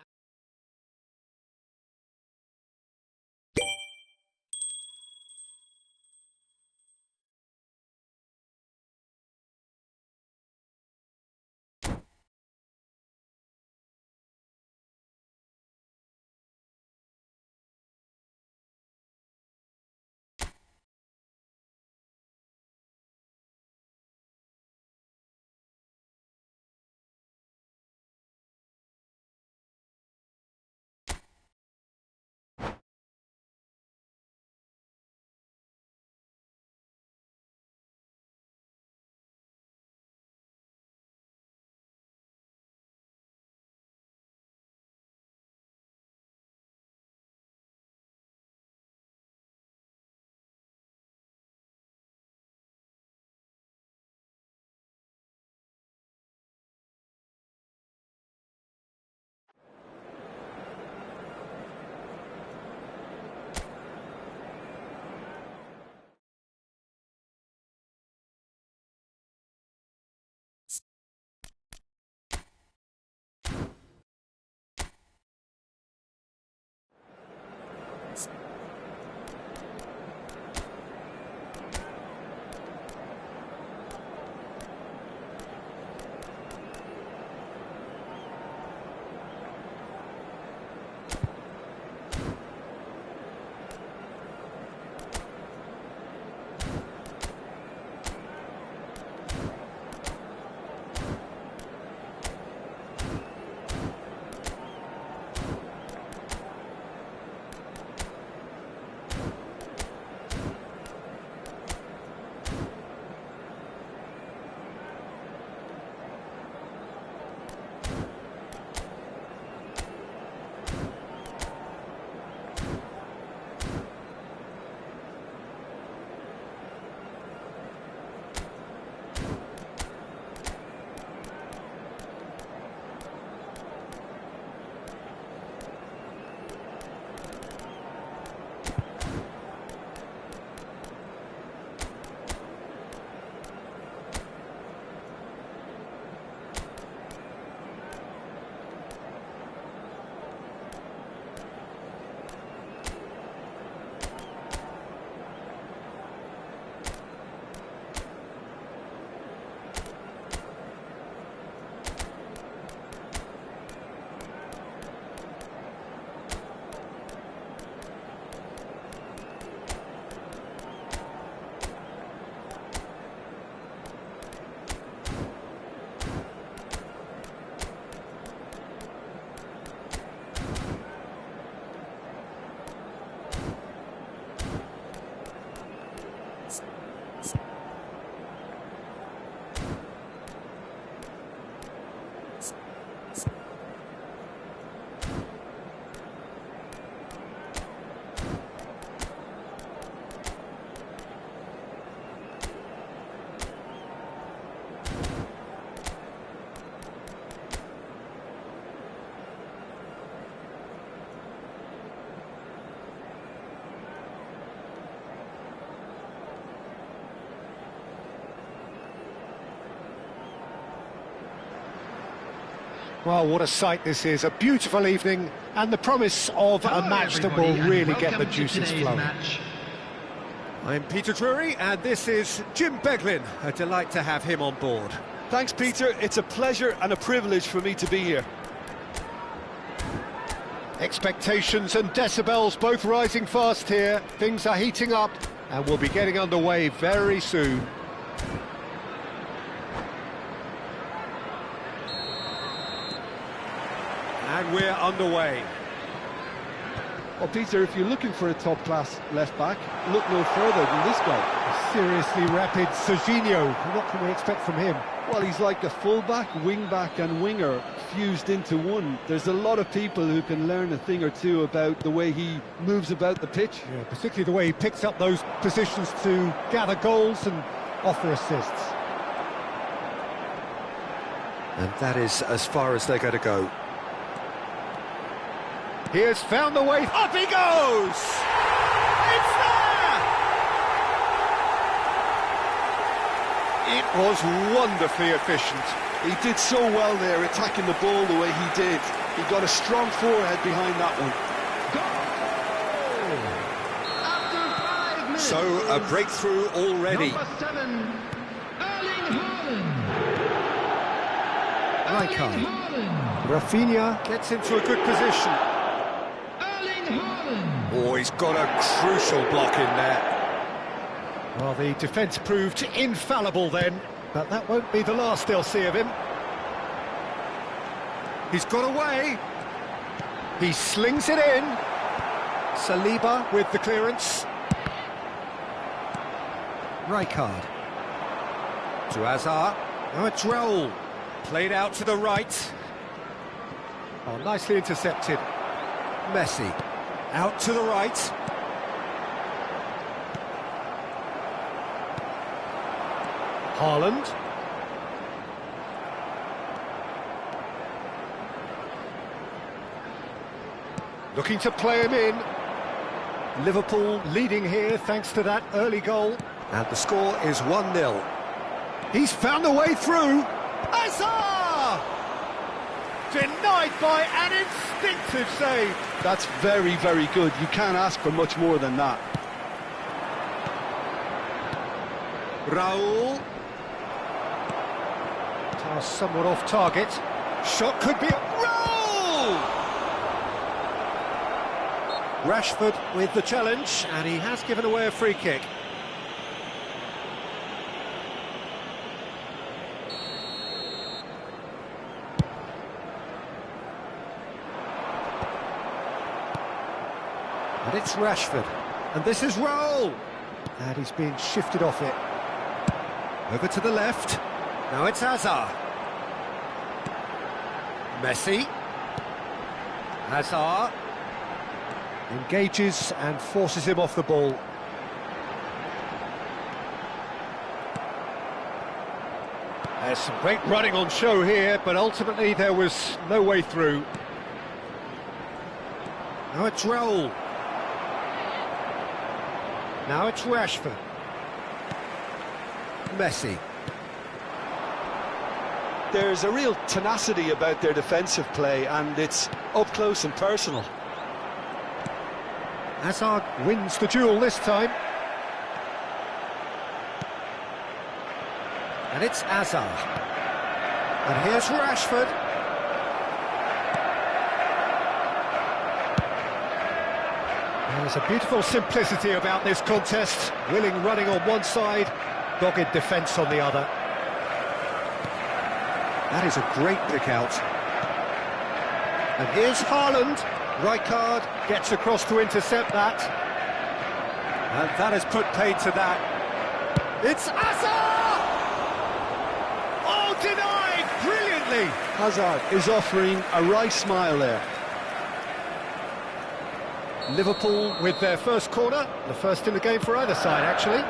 Well, what a sight this is, a beautiful evening, and the promise of a match that will really get the juices flowing. I'm Peter Drury, and this is Jim Beglin. A delight to have him on board. Thanks, Peter. It's a pleasure and a privilege for me to be here. Expectations and decibels both rising fast here. Things are heating up, and we'll be getting underway very soon. And we're underway. Well, Peter, if you're looking for a top-class left-back, look no further than this guy. A seriously rapid Serginho. What can we expect from him? Well, he's like a full-back, wing-back and winger fused into one. There's a lot of people who can learn a thing or two about the way he moves about the pitch. Yeah, particularly the way he picks up those positions to gather goals and offer assists. And that is as far as they're going to go. He has found the way. Up he goes! It's there! It was wonderfully efficient. He did so well there, attacking the ball the way he did. He got a strong forehead behind that one. After 5 minutes. So, a breakthrough already. Number 7, Erling Haaland. Rijkaard. Haaland. Rafinha. Gets into a good position. Erling Haaland. Oh, he's got a crucial block in there. Well, the defence proved infallible then, but that won't be the last they'll see of him. He's got away. He slings it in. Saliba with the clearance. Rijkaard. To Azar. Now it's Raul. Played out to the right. Oh, nicely intercepted. Messi. Out to the right. Haaland. Looking to play him in. Liverpool leading here thanks to that early goal. And the score is 1-0. He's found a way through. Azar! Denied by an instinctive save. That's very, very good. You can't ask for much more than that. Raul. Pass somewhat off target. Shot could be... Raul! Rashford with the challenge, and he has given away a free kick. And it's Rashford. And this is Raul. And he's being shifted off it. Over to the left. Now it's Azar. Messi. Azar. Engages and forces him off the ball. There's some great running on show here, but ultimately there was no way through. Now it's Raul. Now it's Rashford. Messi. There's a real tenacity about their defensive play, and it's up close and personal. Hazard wins the duel this time. And it's Azar. And here's Rashford. There's a beautiful simplicity about this contest. Willing running on one side, dogged defence on the other. That is a great pick out. And here's Haaland. Rijkaard gets across to intercept that. And that has put paid to that. It's Azar! Oh, denied brilliantly! Hazard is offering a wry smile there. Liverpool with their first corner, the first in the game for either side, actually.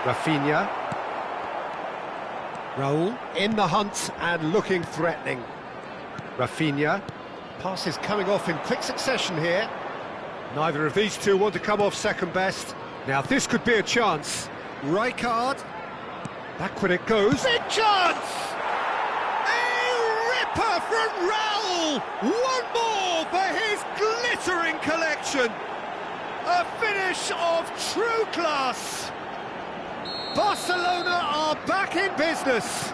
Rafinha. Raul in the hunt and looking threatening. Rafinha. Passes coming off in quick succession here. Neither of these two want to come off second best. Now this could be a chance. Rijkaard. Backward it goes. Big chance! A ripper from Raul! One more for his glittering collection! A finish of true class! Barcelona are back in business!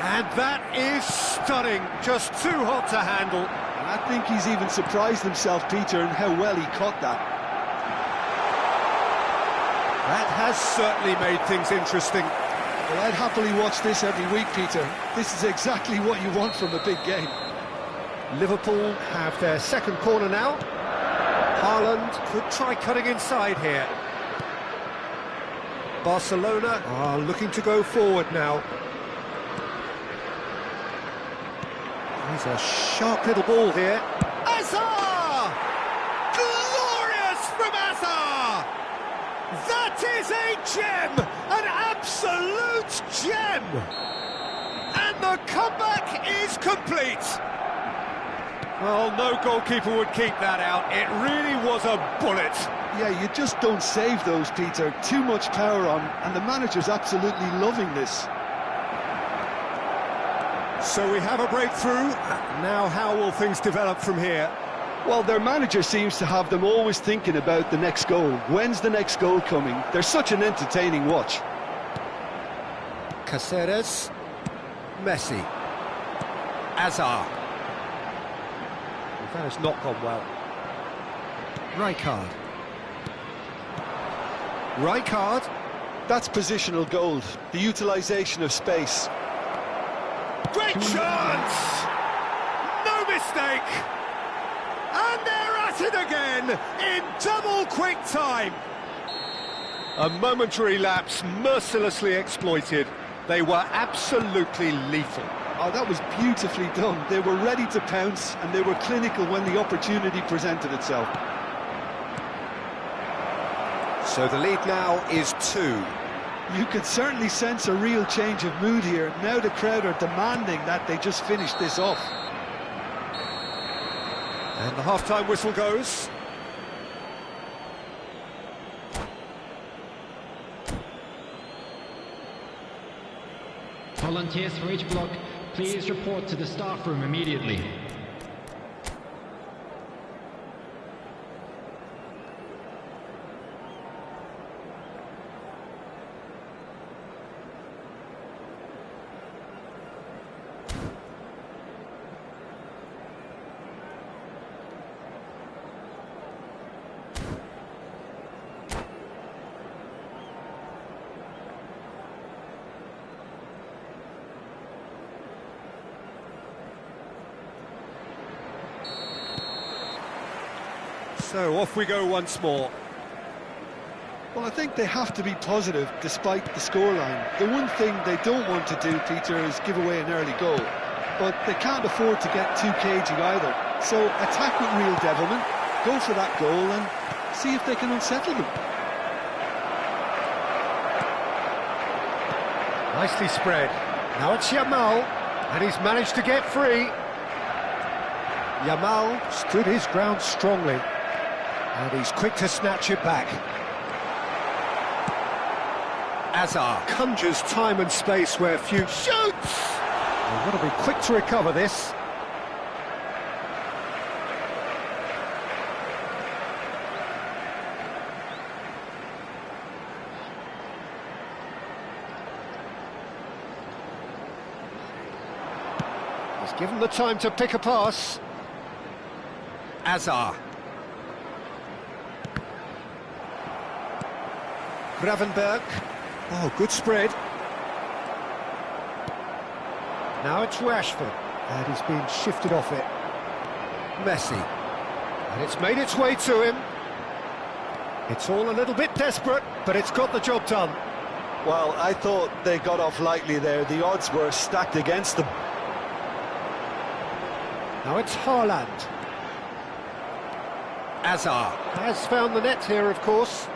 And that is stunning, just too hot to handle. And I think he's even surprised himself, Peter, in how well he caught that. That has certainly made things interesting. Well, I'd happily watch this every week, Peter. This is exactly what you want from a big game. Liverpool have their second corner now. Haaland could try cutting inside here. Barcelona are looking to go forward now. Here's a sharp little ball here. Azar! Glorious from Azar! That is a gem! An absolute gem! And the comeback is complete! Well, no goalkeeper would keep that out. It really was a bullet. Yeah, you just don't save those, Peter. Too much power on, and the manager's absolutely loving this. So we have a breakthrough. Now how will things develop from here? Well, their manager seems to have them always thinking about the next goal. When's the next goal coming? They're such an entertaining watch. Caceres, Messi, Azar. That has not gone well. Rijkaard. Rijkaard. That's positional gold, the utilisation of space. Great chance! No mistake! And they're at it again in double quick time. A momentary lapse mercilessly exploited. They were absolutely lethal. Oh, that was beautifully done. They were ready to pounce, and they were clinical when the opportunity presented itself. So the lead now is 2. You could certainly sense a real change of mood here. Now the crowd are demanding that they just finish this off. And the half-time whistle goes. Volunteers for each block, please report to the staff room immediately. So off we go once more. Well, I think they have to be positive despite the scoreline. The one thing they don't want to do, Peter, is give away an early goal. But they can't afford to get too cagey either. So attack with real devilment, go for that goal and see if they can unsettle them. Nicely spread. Now it's Yamal, and he's managed to get free. Yamal stood his ground strongly, and he's quick to snatch it back. Azar conjures time and space where few shoots! They've got to be quick to recover this. He's given the time to pick a pass. Azar. Gravenberg. Oh, good spread. Now it's Rashford, and he's been shifted off it. Messi. And it's made its way to him. It's all a little bit desperate, but it's got the job done. Well, I thought they got off lightly there. The odds were stacked against them. Now it's Haaland. Azar has found the net here, of course.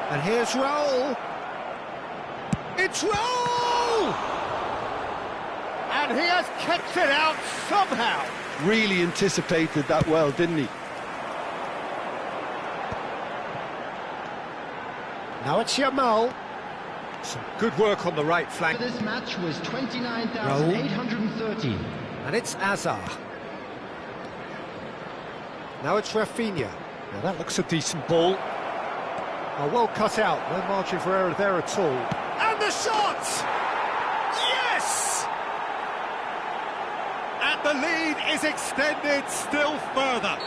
And here's Raul. It's Raul! And he has kept it out somehow. Really anticipated that well, didn't he? Now it's Yamal. Some good work on the right flank. This match was 29,830. And it's Azar. Now it's Rafinha. Now that looks a decent ball. Oh, well cut out, no margin for error there at all. And the shot! Yes! And the lead is extended still further.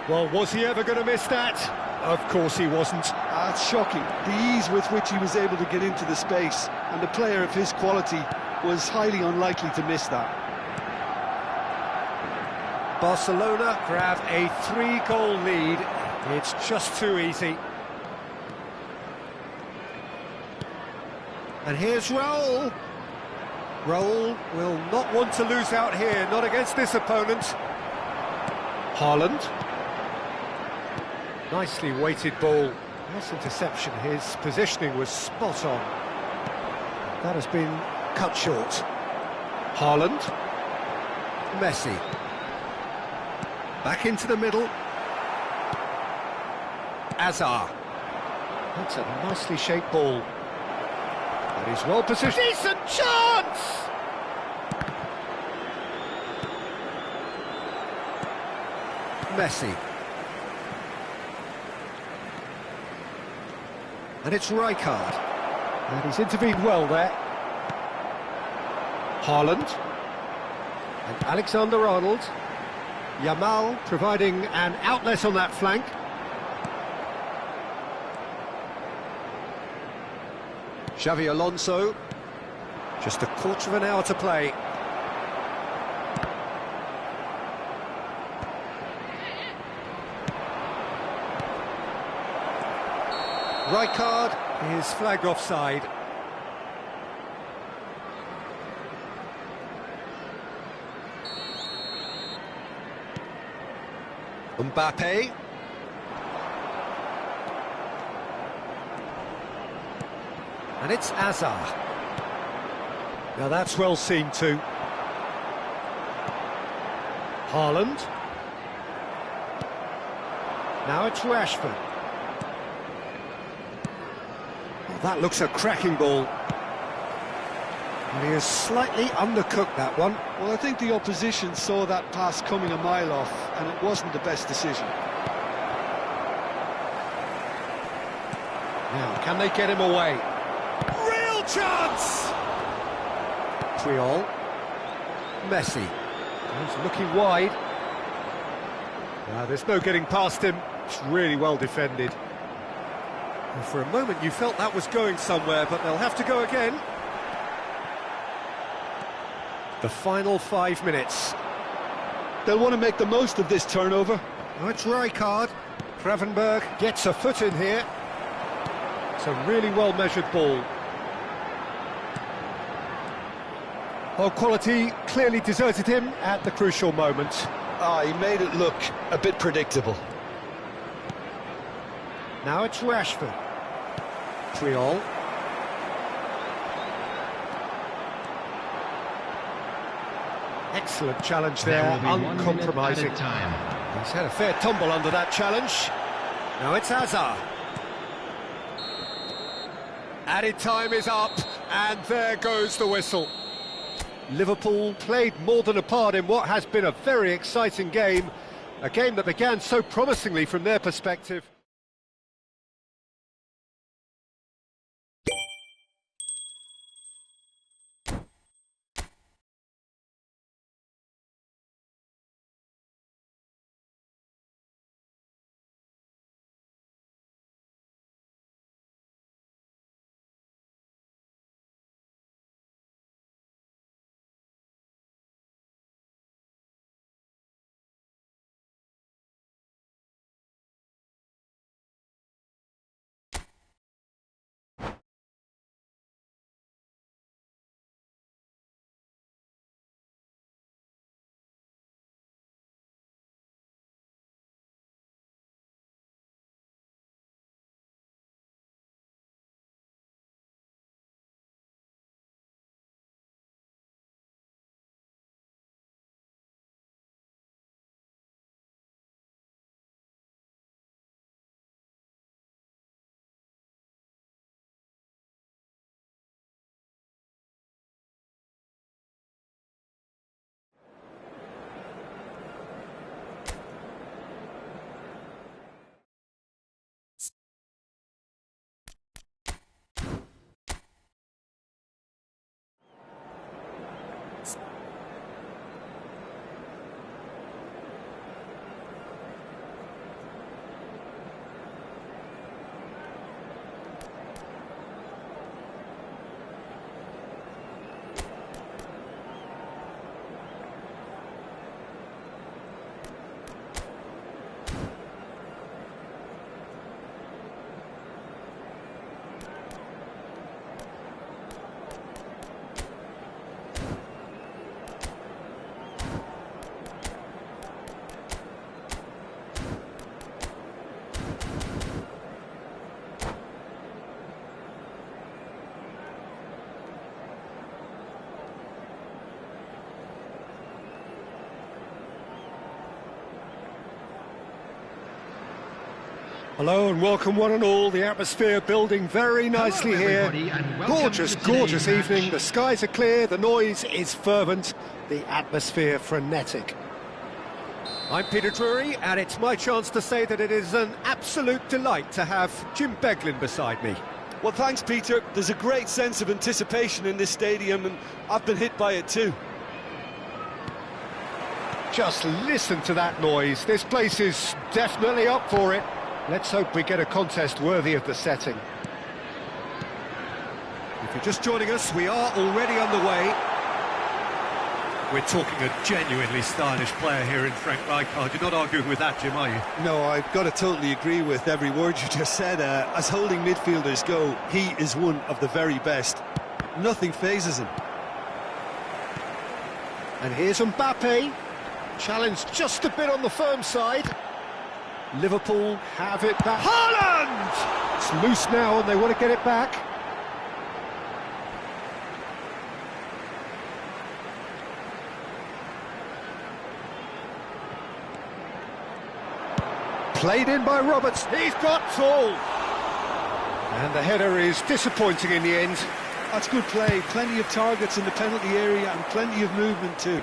Well, was he ever going to miss that? Of course he wasn't. It's shocking, the ease with which he was able to get into the space, and a player of his quality was highly unlikely to miss that. Barcelona grab a 3-goal lead. It's just too easy. And here's Raul. Raul will not want to lose out here, not against this opponent. Haaland. Nicely weighted ball. Nice interception. His positioning was spot on. That has been cut short. Haaland. Messi. Back into the middle. Azar. That's a nicely shaped ball. And he's well positioned. Decent chance! Messi. And it's Rijkaard. And he's intervened well there. Haaland. And Alexander-Arnold. Yamal providing an outlet on that flank. Xavi Alonso. Just a quarter of an hour to play. Rijkaard is flagged offside. Mbappe. And it's Azar. Now that's well seen too. Haaland. Now it's Rashford. Oh, that looks a cracking ball. And he has slightly undercooked that one. Well, I think the opposition saw that pass coming a mile off, and it wasn't the best decision. Now, can they get him away? Real chance! Triol. Messi. He's looking wide. Now, there's no getting past him. It's really well defended. And for a moment, you felt that was going somewhere, but they'll have to go again. The final 5 minutes. They'll want to make the most of this turnover. Now it's Rijkaard. Gravenberg gets a foot in here. It's a really well-measured ball. Well, quality clearly deserted him at the crucial moment. He made it look a bit predictable. Now it's Rashford. Triol. Excellent challenge there, uncompromising. He's had a fair tumble under that challenge. Now it's Azar. Added time is up, and there goes the whistle. Liverpool played more than a part in what has been a very exciting game. A game that began so promisingly from their perspective. Hello and welcome one and all. The atmosphere building very nicely Hello, here. everybody, and welcome Gorgeous, to today's gorgeous match. evening. The skies are clear, the noise is fervent, the atmosphere frenetic. I'm Peter Drury, and it's my chance to say that it is an absolute delight to have Jim Beglin beside me. Well, thanks, Peter. There's a great sense of anticipation in this stadium, and I've been hit by it too. Just listen to that noise. This place is definitely up for it. Let's hope we get a contest worthy of the setting. If you're just joining us, we are already underway. We're talking a genuinely stylish player here in Frank Rijkaard. You're not arguing with that, Jim, are you? No, I've got to totally agree with every word you just said. As holding midfielders go, he is one of the very best. Nothing phases him. And here's Mbappe. Challenged just a bit on the firm side. Liverpool have it back. Haaland! It's loose now and they want to get it back. Played in by Roberts. He's got full. And the header is disappointing in the end. That's good play. Plenty of targets in the penalty area and plenty of movement too.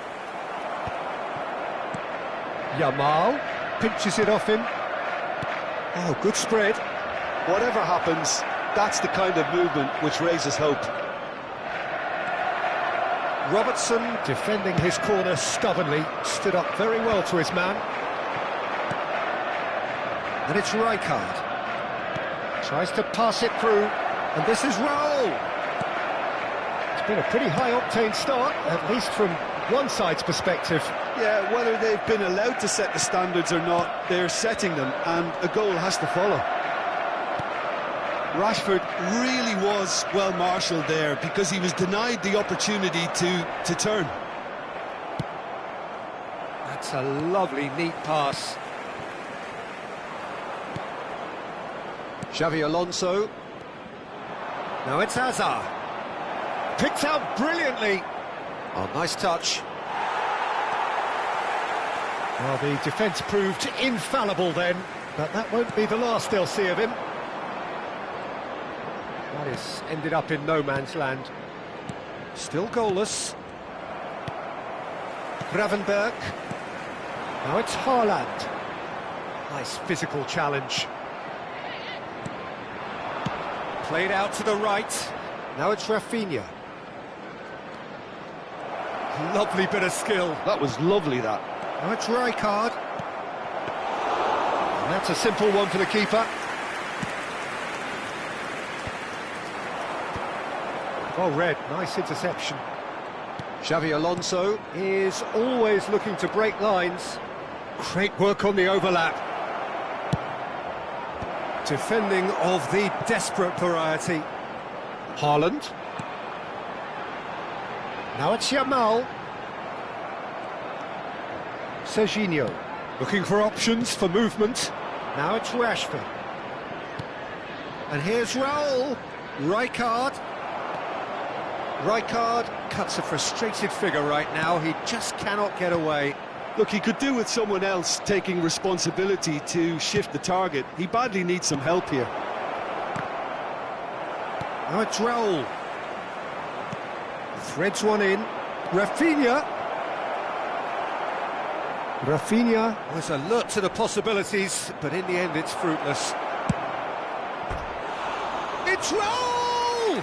Yamal pinches it off him. Oh, good spread. Whatever happens, that's the kind of movement which raises hope. Robertson, defending his corner stubbornly, stood up very well to his man. And it's Rijkaard. Tries to pass it through, and this is Raul. It's been a pretty high-octane start, at least from one side's perspective. Yeah, whether they've been allowed to set the standards or not, they're setting them, and a goal has to follow. Rashford really was well marshalled there because he was denied the opportunity to turn. That's a lovely, neat pass. Xavi Alonso. Now it's Hazard. Picked out brilliantly. Oh, nice touch. Well, the defence proved infallible then, but that won't be the last they'll see of him. That has ended up in no man's land. Still goalless. Gravenberg. Now it's Haaland. Nice physical challenge. Played out to the right. Now it's Rafinha. Lovely bit of skill. That was lovely, that. Now it's Rijkaard. And that's a simple one for the keeper. Well read, nice interception. Xavi Alonso is always looking to break lines. Great work on the overlap. Defending of the desperate variety. Haaland. Now it's Yamal. Serginho. Looking for options for movement. Now it's Rashford. And here's Raul. Rijkaard. Rijkaard cuts a frustrated figure right now. He just cannot get away. Look, he could do with someone else taking responsibility to shift the target. He badly needs some help here. Now it's Raul. Threads one in. Rafinha. Rafinha was alert to the possibilities, but in the end it's fruitless. It's Raul!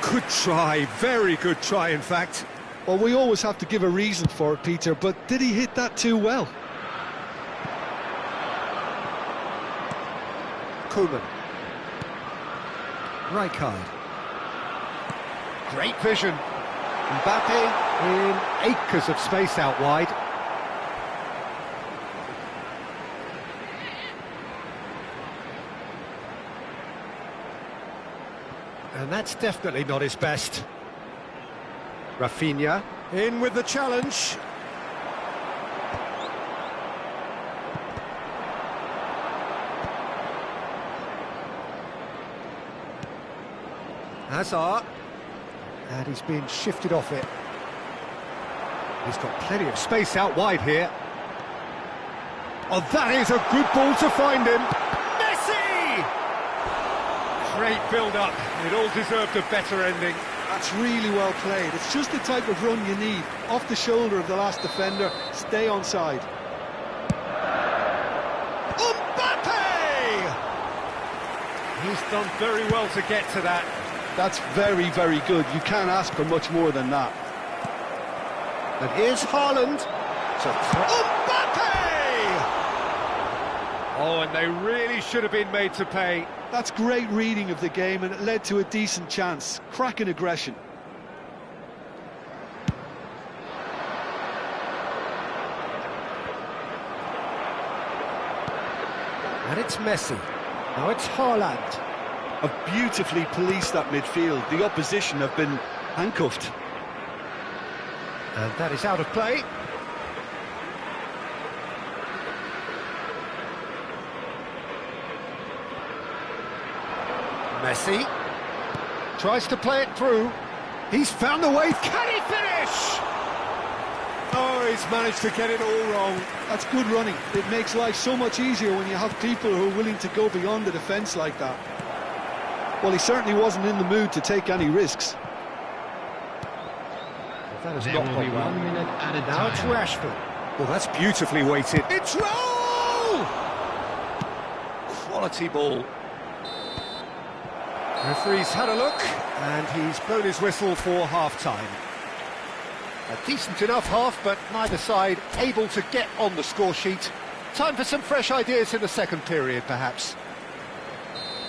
Good try, very good try in fact. Well, we always have to give a reason for it, Peter, but did he hit that too well? Koeman. Rijkaard. Great vision. Mbappe in acres of space out wide. And that's definitely not his best. Rafinha in with the challenge. Hazard. And he's being shifted off it. He's got plenty of space out wide here. Oh, that is a good ball to find him. Messi! Great build-up. It all deserved a better ending. That's really well played. It's just the type of run you need. Off the shoulder of the last defender, stay onside. Mbappe! He's done very well to get to that. That's very, very good. You can't ask for much more than that. And here's Haaland. Mbappe! Oh, and they really should have been made to pay. That's great reading of the game, and it led to a decent chance. Cracking aggression. And it's Messi. Now it's Haaland. Have beautifully policed that midfield. The opposition have been handcuffed. And that is out of play. Messi tries to play it through. He's found the way. Can he finish? Oh, he's managed to get it all wrong. That's good running. It makes life so much easier when you have people who are willing to go beyond the defence like that. Well, he certainly wasn't in the mood to take any risks. That has There not will gone be well. 1 minute added Now time. it's Rashford. Well, that's beautifully weighted. It's roll! Quality ball. Referee's had a look, and he's blown his whistle for half-time. A decent enough half, but neither side able to get on the score sheet. Time for some fresh ideas in the second period, perhaps.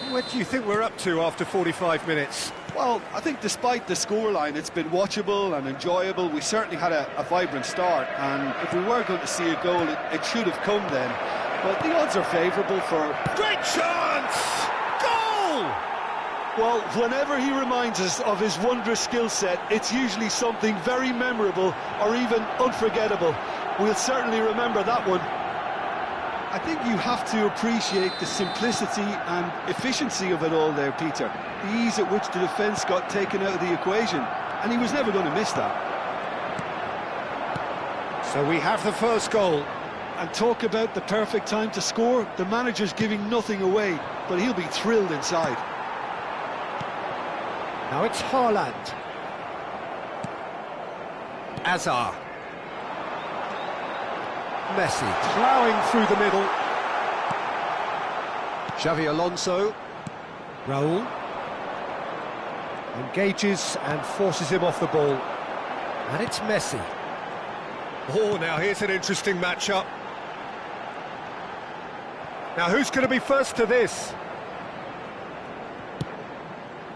What do you think we're up to after 45 minutes? Well, I think despite the scoreline, it's been watchable and enjoyable. We certainly had a vibrant start, and if we were going to see a goal, it should have come then. But the odds are favourable for... Great chance! Goal! Well, whenever he reminds us of his wondrous skill set, it's usually something very memorable or even unforgettable. We'll certainly remember that one. I think you have to appreciate the simplicity and efficiency of it all there, Peter. The ease at which the defence got taken out of the equation, and he was never going to miss that. So we have the first goal. And talk about the perfect time to score. The manager's giving nothing away, but he'll be thrilled inside. Now it's Haaland. Azar. Messi ploughing through the middle. Xavi Alonso. Raul. Engages and forces him off the ball. And it's Messi. Oh, now here's an interesting matchup. Now who's going to be first to this?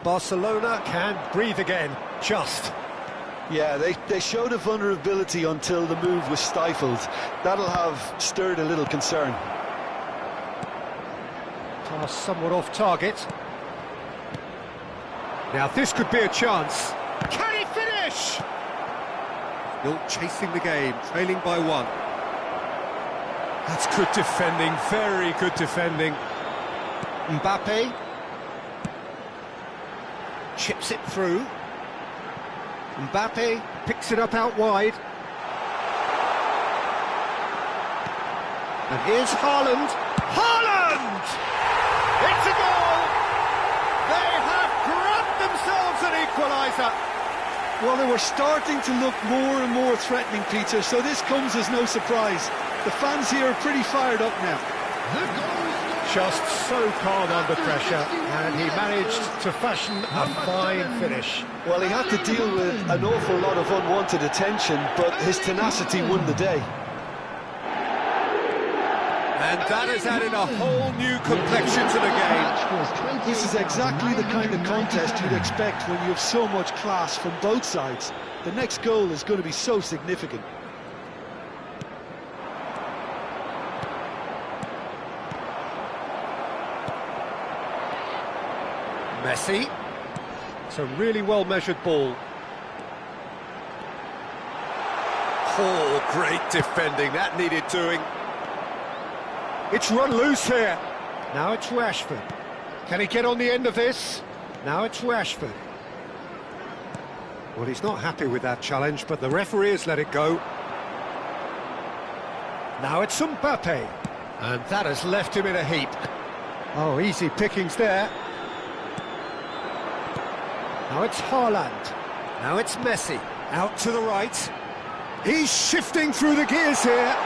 Barcelona can breathe again, just. Yeah, they showed a vulnerability until the move was stifled. That'll have stirred a little concern. Pass somewhat off target. Now this could be a chance. Can he finish? Still chasing the game, trailing by one. That's good defending, very good defending. Mbappe chips it through. Mbappe picks it up out wide. And here's Haaland. Haaland! It's a goal! They have grabbed themselves an equaliser. Well, they were starting to look more and more threatening, Peter, so this comes as no surprise. The fans here are pretty fired up now. Just so calm under pressure, and he managed to fashion a fine finish. Well, he had to deal with an awful lot of unwanted attention, but his tenacity won the day. And that has added a whole new complexion to the game. This is exactly the kind of contest you'd expect when you have so much class from both sides. The next goal is going to be so significant. Messi. It's a really well-measured ball. Oh, great defending. That needed doing. It's run loose here. Now it's Rashford. Can he get on the end of this? Now it's Rashford. Well, he's not happy with that challenge, but the referee has let it go. Now it's Mbappe. And that has left him in a heap. Oh, easy pickings there. Now it's Haaland. Now it's Messi. Out to the right. He's shifting through the gears here.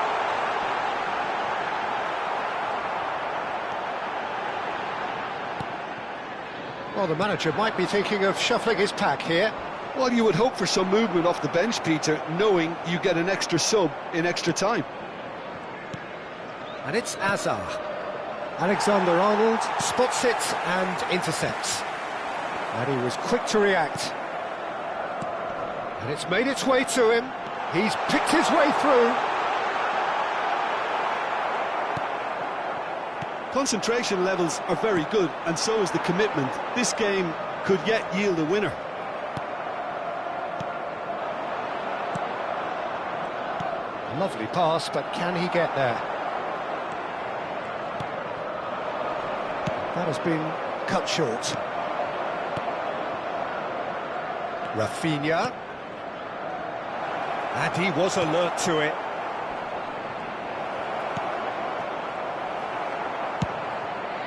Well, the manager might be thinking of shuffling his pack here. Well, you would hope for some movement off the bench, Peter, knowing you get an extra sub in extra time. And it's Azaadzone. Alexander-Arnold spots it and intercepts. And he was quick to react. And it's made its way to him. He's picked his way through. Concentration levels are very good, and so is the commitment. This game could yet yield a winner. Lovely pass, but can he get there? That has been cut short. Rafinha. And he was alert to it.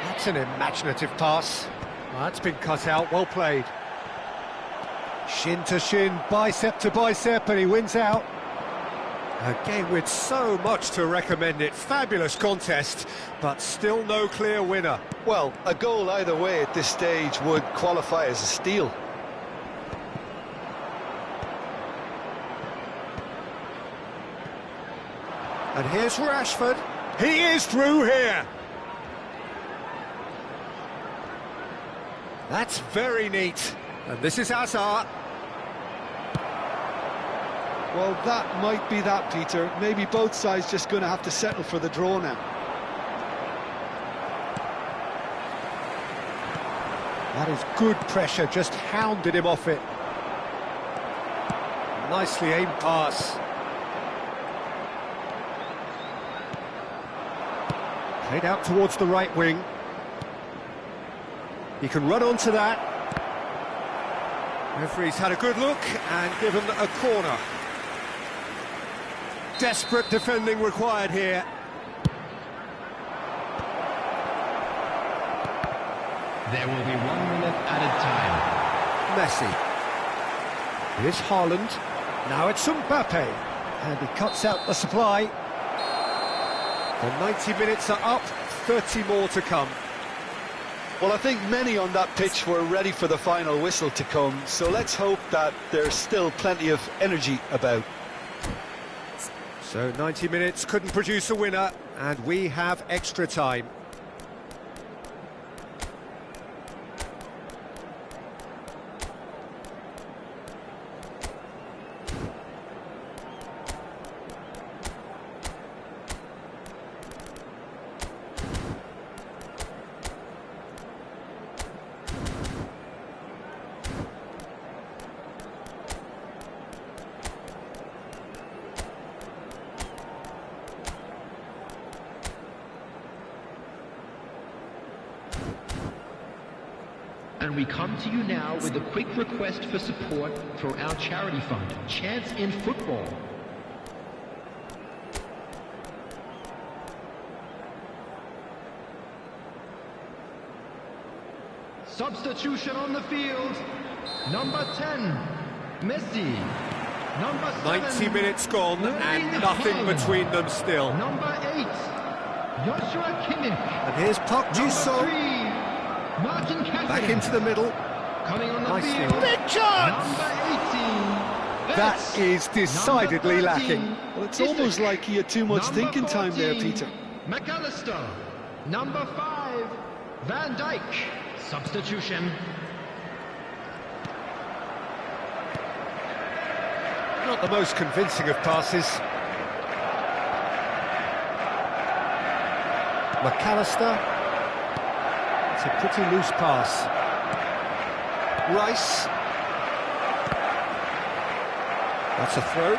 That's an imaginative pass. Well, that's been cut out, well played. Shin to shin, bicep to bicep, and he wins out. A game with so much to recommend it. Fabulous contest, but still no clear winner. Well, a goal either way at this stage would qualify as a steal. And here's Rashford. He is through here. That's very neat. And this is Azaadzone. Well, that might be that, Peter. Maybe both sides just going to have to settle for the draw now. That is good pressure, just hounded him off it. Nicely aimed pass. Played out towards the right wing. He can run onto that. Referee's had a good look and given a corner. Desperate defending required here. There will be 1 minute added time. Messi. Here's Haaland. Now it's Mbappe. And he cuts out the supply. The 90 minutes are up, 30 more to come. Well, I think many on that pitch were ready for the final whistle to come, so let's hope that there's still plenty of energy about. So 90 minutes couldn't produce a winner, and we have extra time. And we come to you now with a quick request for support for our charity fund, Chance in Football. Substitution on the field. Number 10, Messi. Number 7, 90 minutes gone and nothing Haaland. between them still. Number 8, Joshua Kimmich. And here's Park Number Ji-sung 3, Martin Cassidy. back into the middle. Coming on the Nicely. field. Big chance! Number 18. That is decidedly Number 13, lacking. Well, it's almost like he had too much Number thinking time there, 14, Peter. McAllister. Number 5, Van Dijk. Substitution. Not the most convincing of passes. McAllister. It's a pretty loose pass. Rice. That's a throw.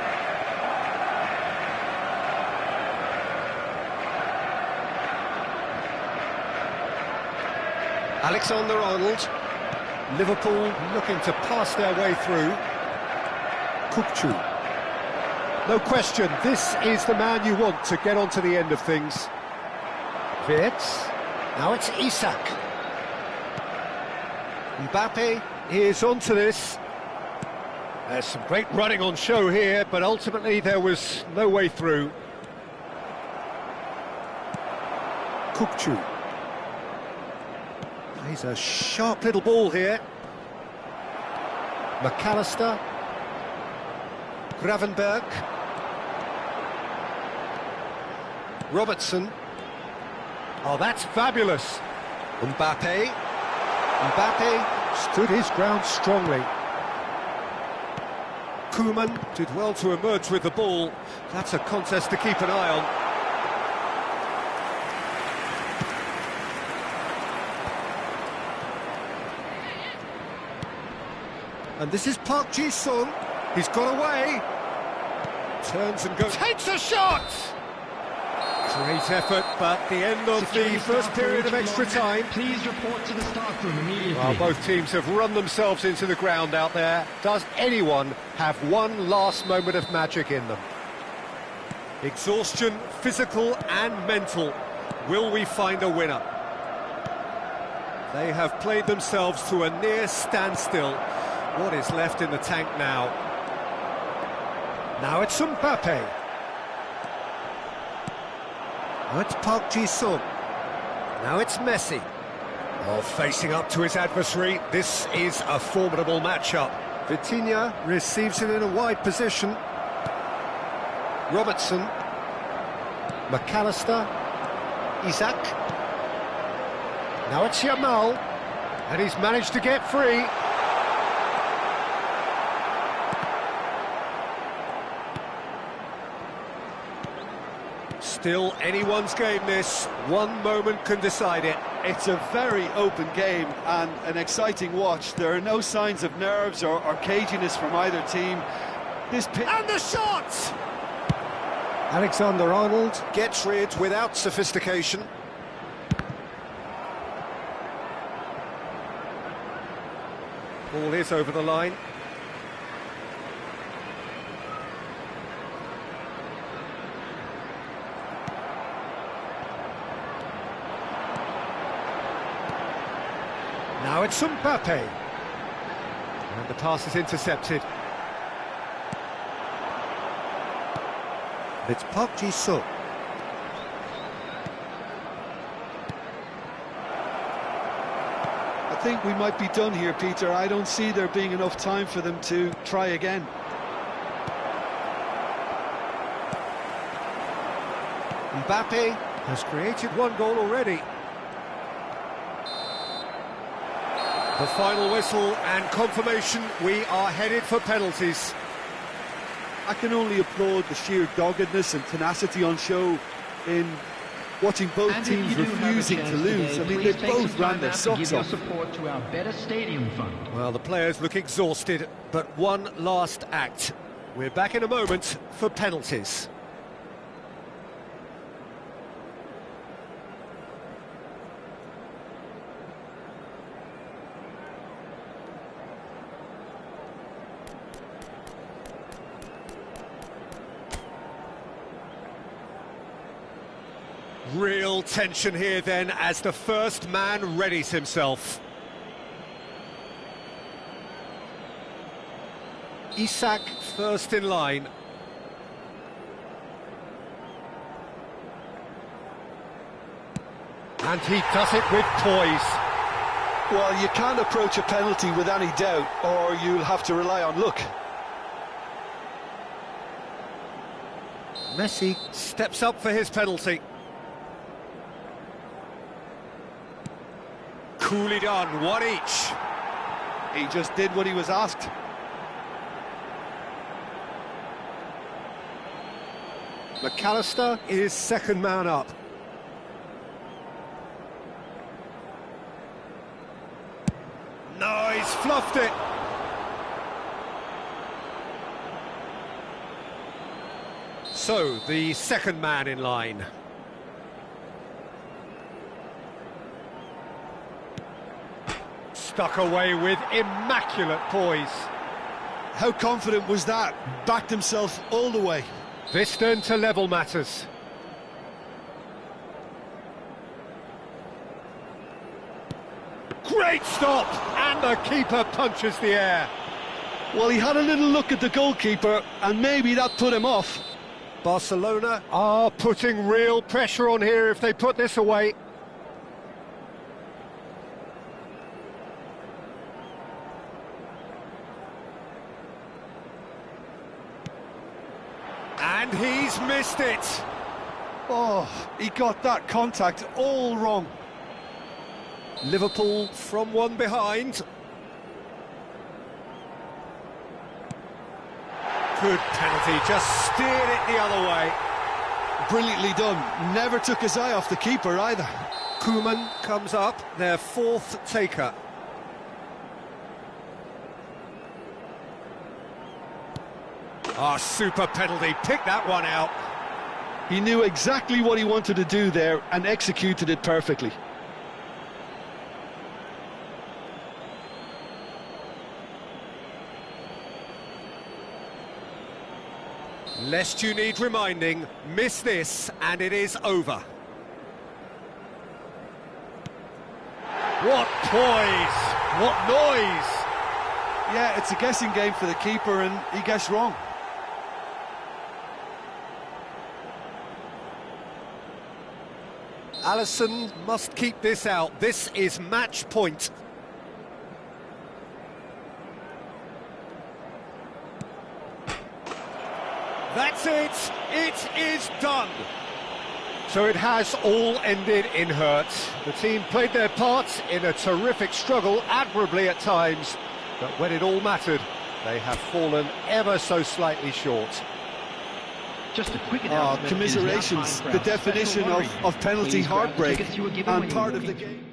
Alexander-Arnold. Liverpool looking to pass their way through. Kukçu. No question, this is the man you want to get on to the end of things. Wirtz. Now it's Isak. Mbappe is onto this. There's some great running on show here, but ultimately there was no way through. Kukçu. Plays a sharp little ball here. McAllister. Gravenberg. Robertson. Oh, that's fabulous. Mbappe. Mbappe stood his ground strongly. Koeman did well to emerge with the ball. That's a contest to keep an eye on. And this is Park Ji-sung. He's got away. Turns and goes. Takes a shot! Great effort, but the end of the first period of extra time. Please report to the staff room immediately. Well, both teams have run themselves into the ground out there. Does anyone have one last moment of magic in them? Exhaustion, physical and mental. Will we find a winner? They have played themselves to a near standstill. What is left in the tank now? Now it's Mbappe. Now it's Park Ji-sung. Now it's Messi. Oh, facing up to his adversary, this is a formidable matchup. Vitinha receives it in a wide position. Robertson. McAllister. Isak. Now it's Yamal. And he's managed to get free. Still anyone's game, this. One moment can decide it. It's a very open game and an exciting watch. There are no signs of nerves or caginess from either team. And the shot! Alexander-Arnold gets rid without sophistication. Ball is over the line. Now it's Mbappe. And the pass is intercepted. It's Park Ji-sung. I think we might be done here, Peter. I don't see there being enough time for them to try again. Mbappe has created one goal already. The final whistle and confirmation, we are headed for penalties. I can only applaud the sheer doggedness and tenacity on show in watching both teams refusing to lose. I mean, they both ran their socks off. Support to our better stadium fund. Well, the players look exhausted, but one last act. We're back in a moment for penalties. Real tension here then as the first man readies himself. Isak first in line. And he does it with poise. Well, you can't approach a penalty with any doubt, or you'll have to rely on luck. Messi steps up for his penalty. Coolly done, one each. He just did what he was asked. McAllister is second man up. No, he's fluffed it. So, the second man in line. Stuck away with immaculate poise. How confident was that? Backed himself all the way. This then to level matters. Great stop, and the keeper punches the air. Well, he had a little look at the goalkeeper, and maybe that put him off. Barcelona are putting real pressure on here if they put this away. And he's missed it. Oh, he got that contact all wrong. Liverpool from one behind. Good penalty, just steered it the other way. Brilliantly done. Never took his eye off the keeper either. Koeman comes up, their fourth taker. Ah, super penalty, pick that one out. He knew exactly what he wanted to do there and executed it perfectly. Lest you need reminding, miss this and it is over. What poise! What noise! Yeah, it's a guessing game for the keeper and he guessed wrong. Alisson must keep this out. This is match point. That's it. It is done. So it has all ended in hurt. The team played their part in a terrific struggle, admirably at times, but when it all mattered, they have fallen ever so slightly short. Just a quick announcement. Commiserations, the definition of penalty heartbreak and part of the game.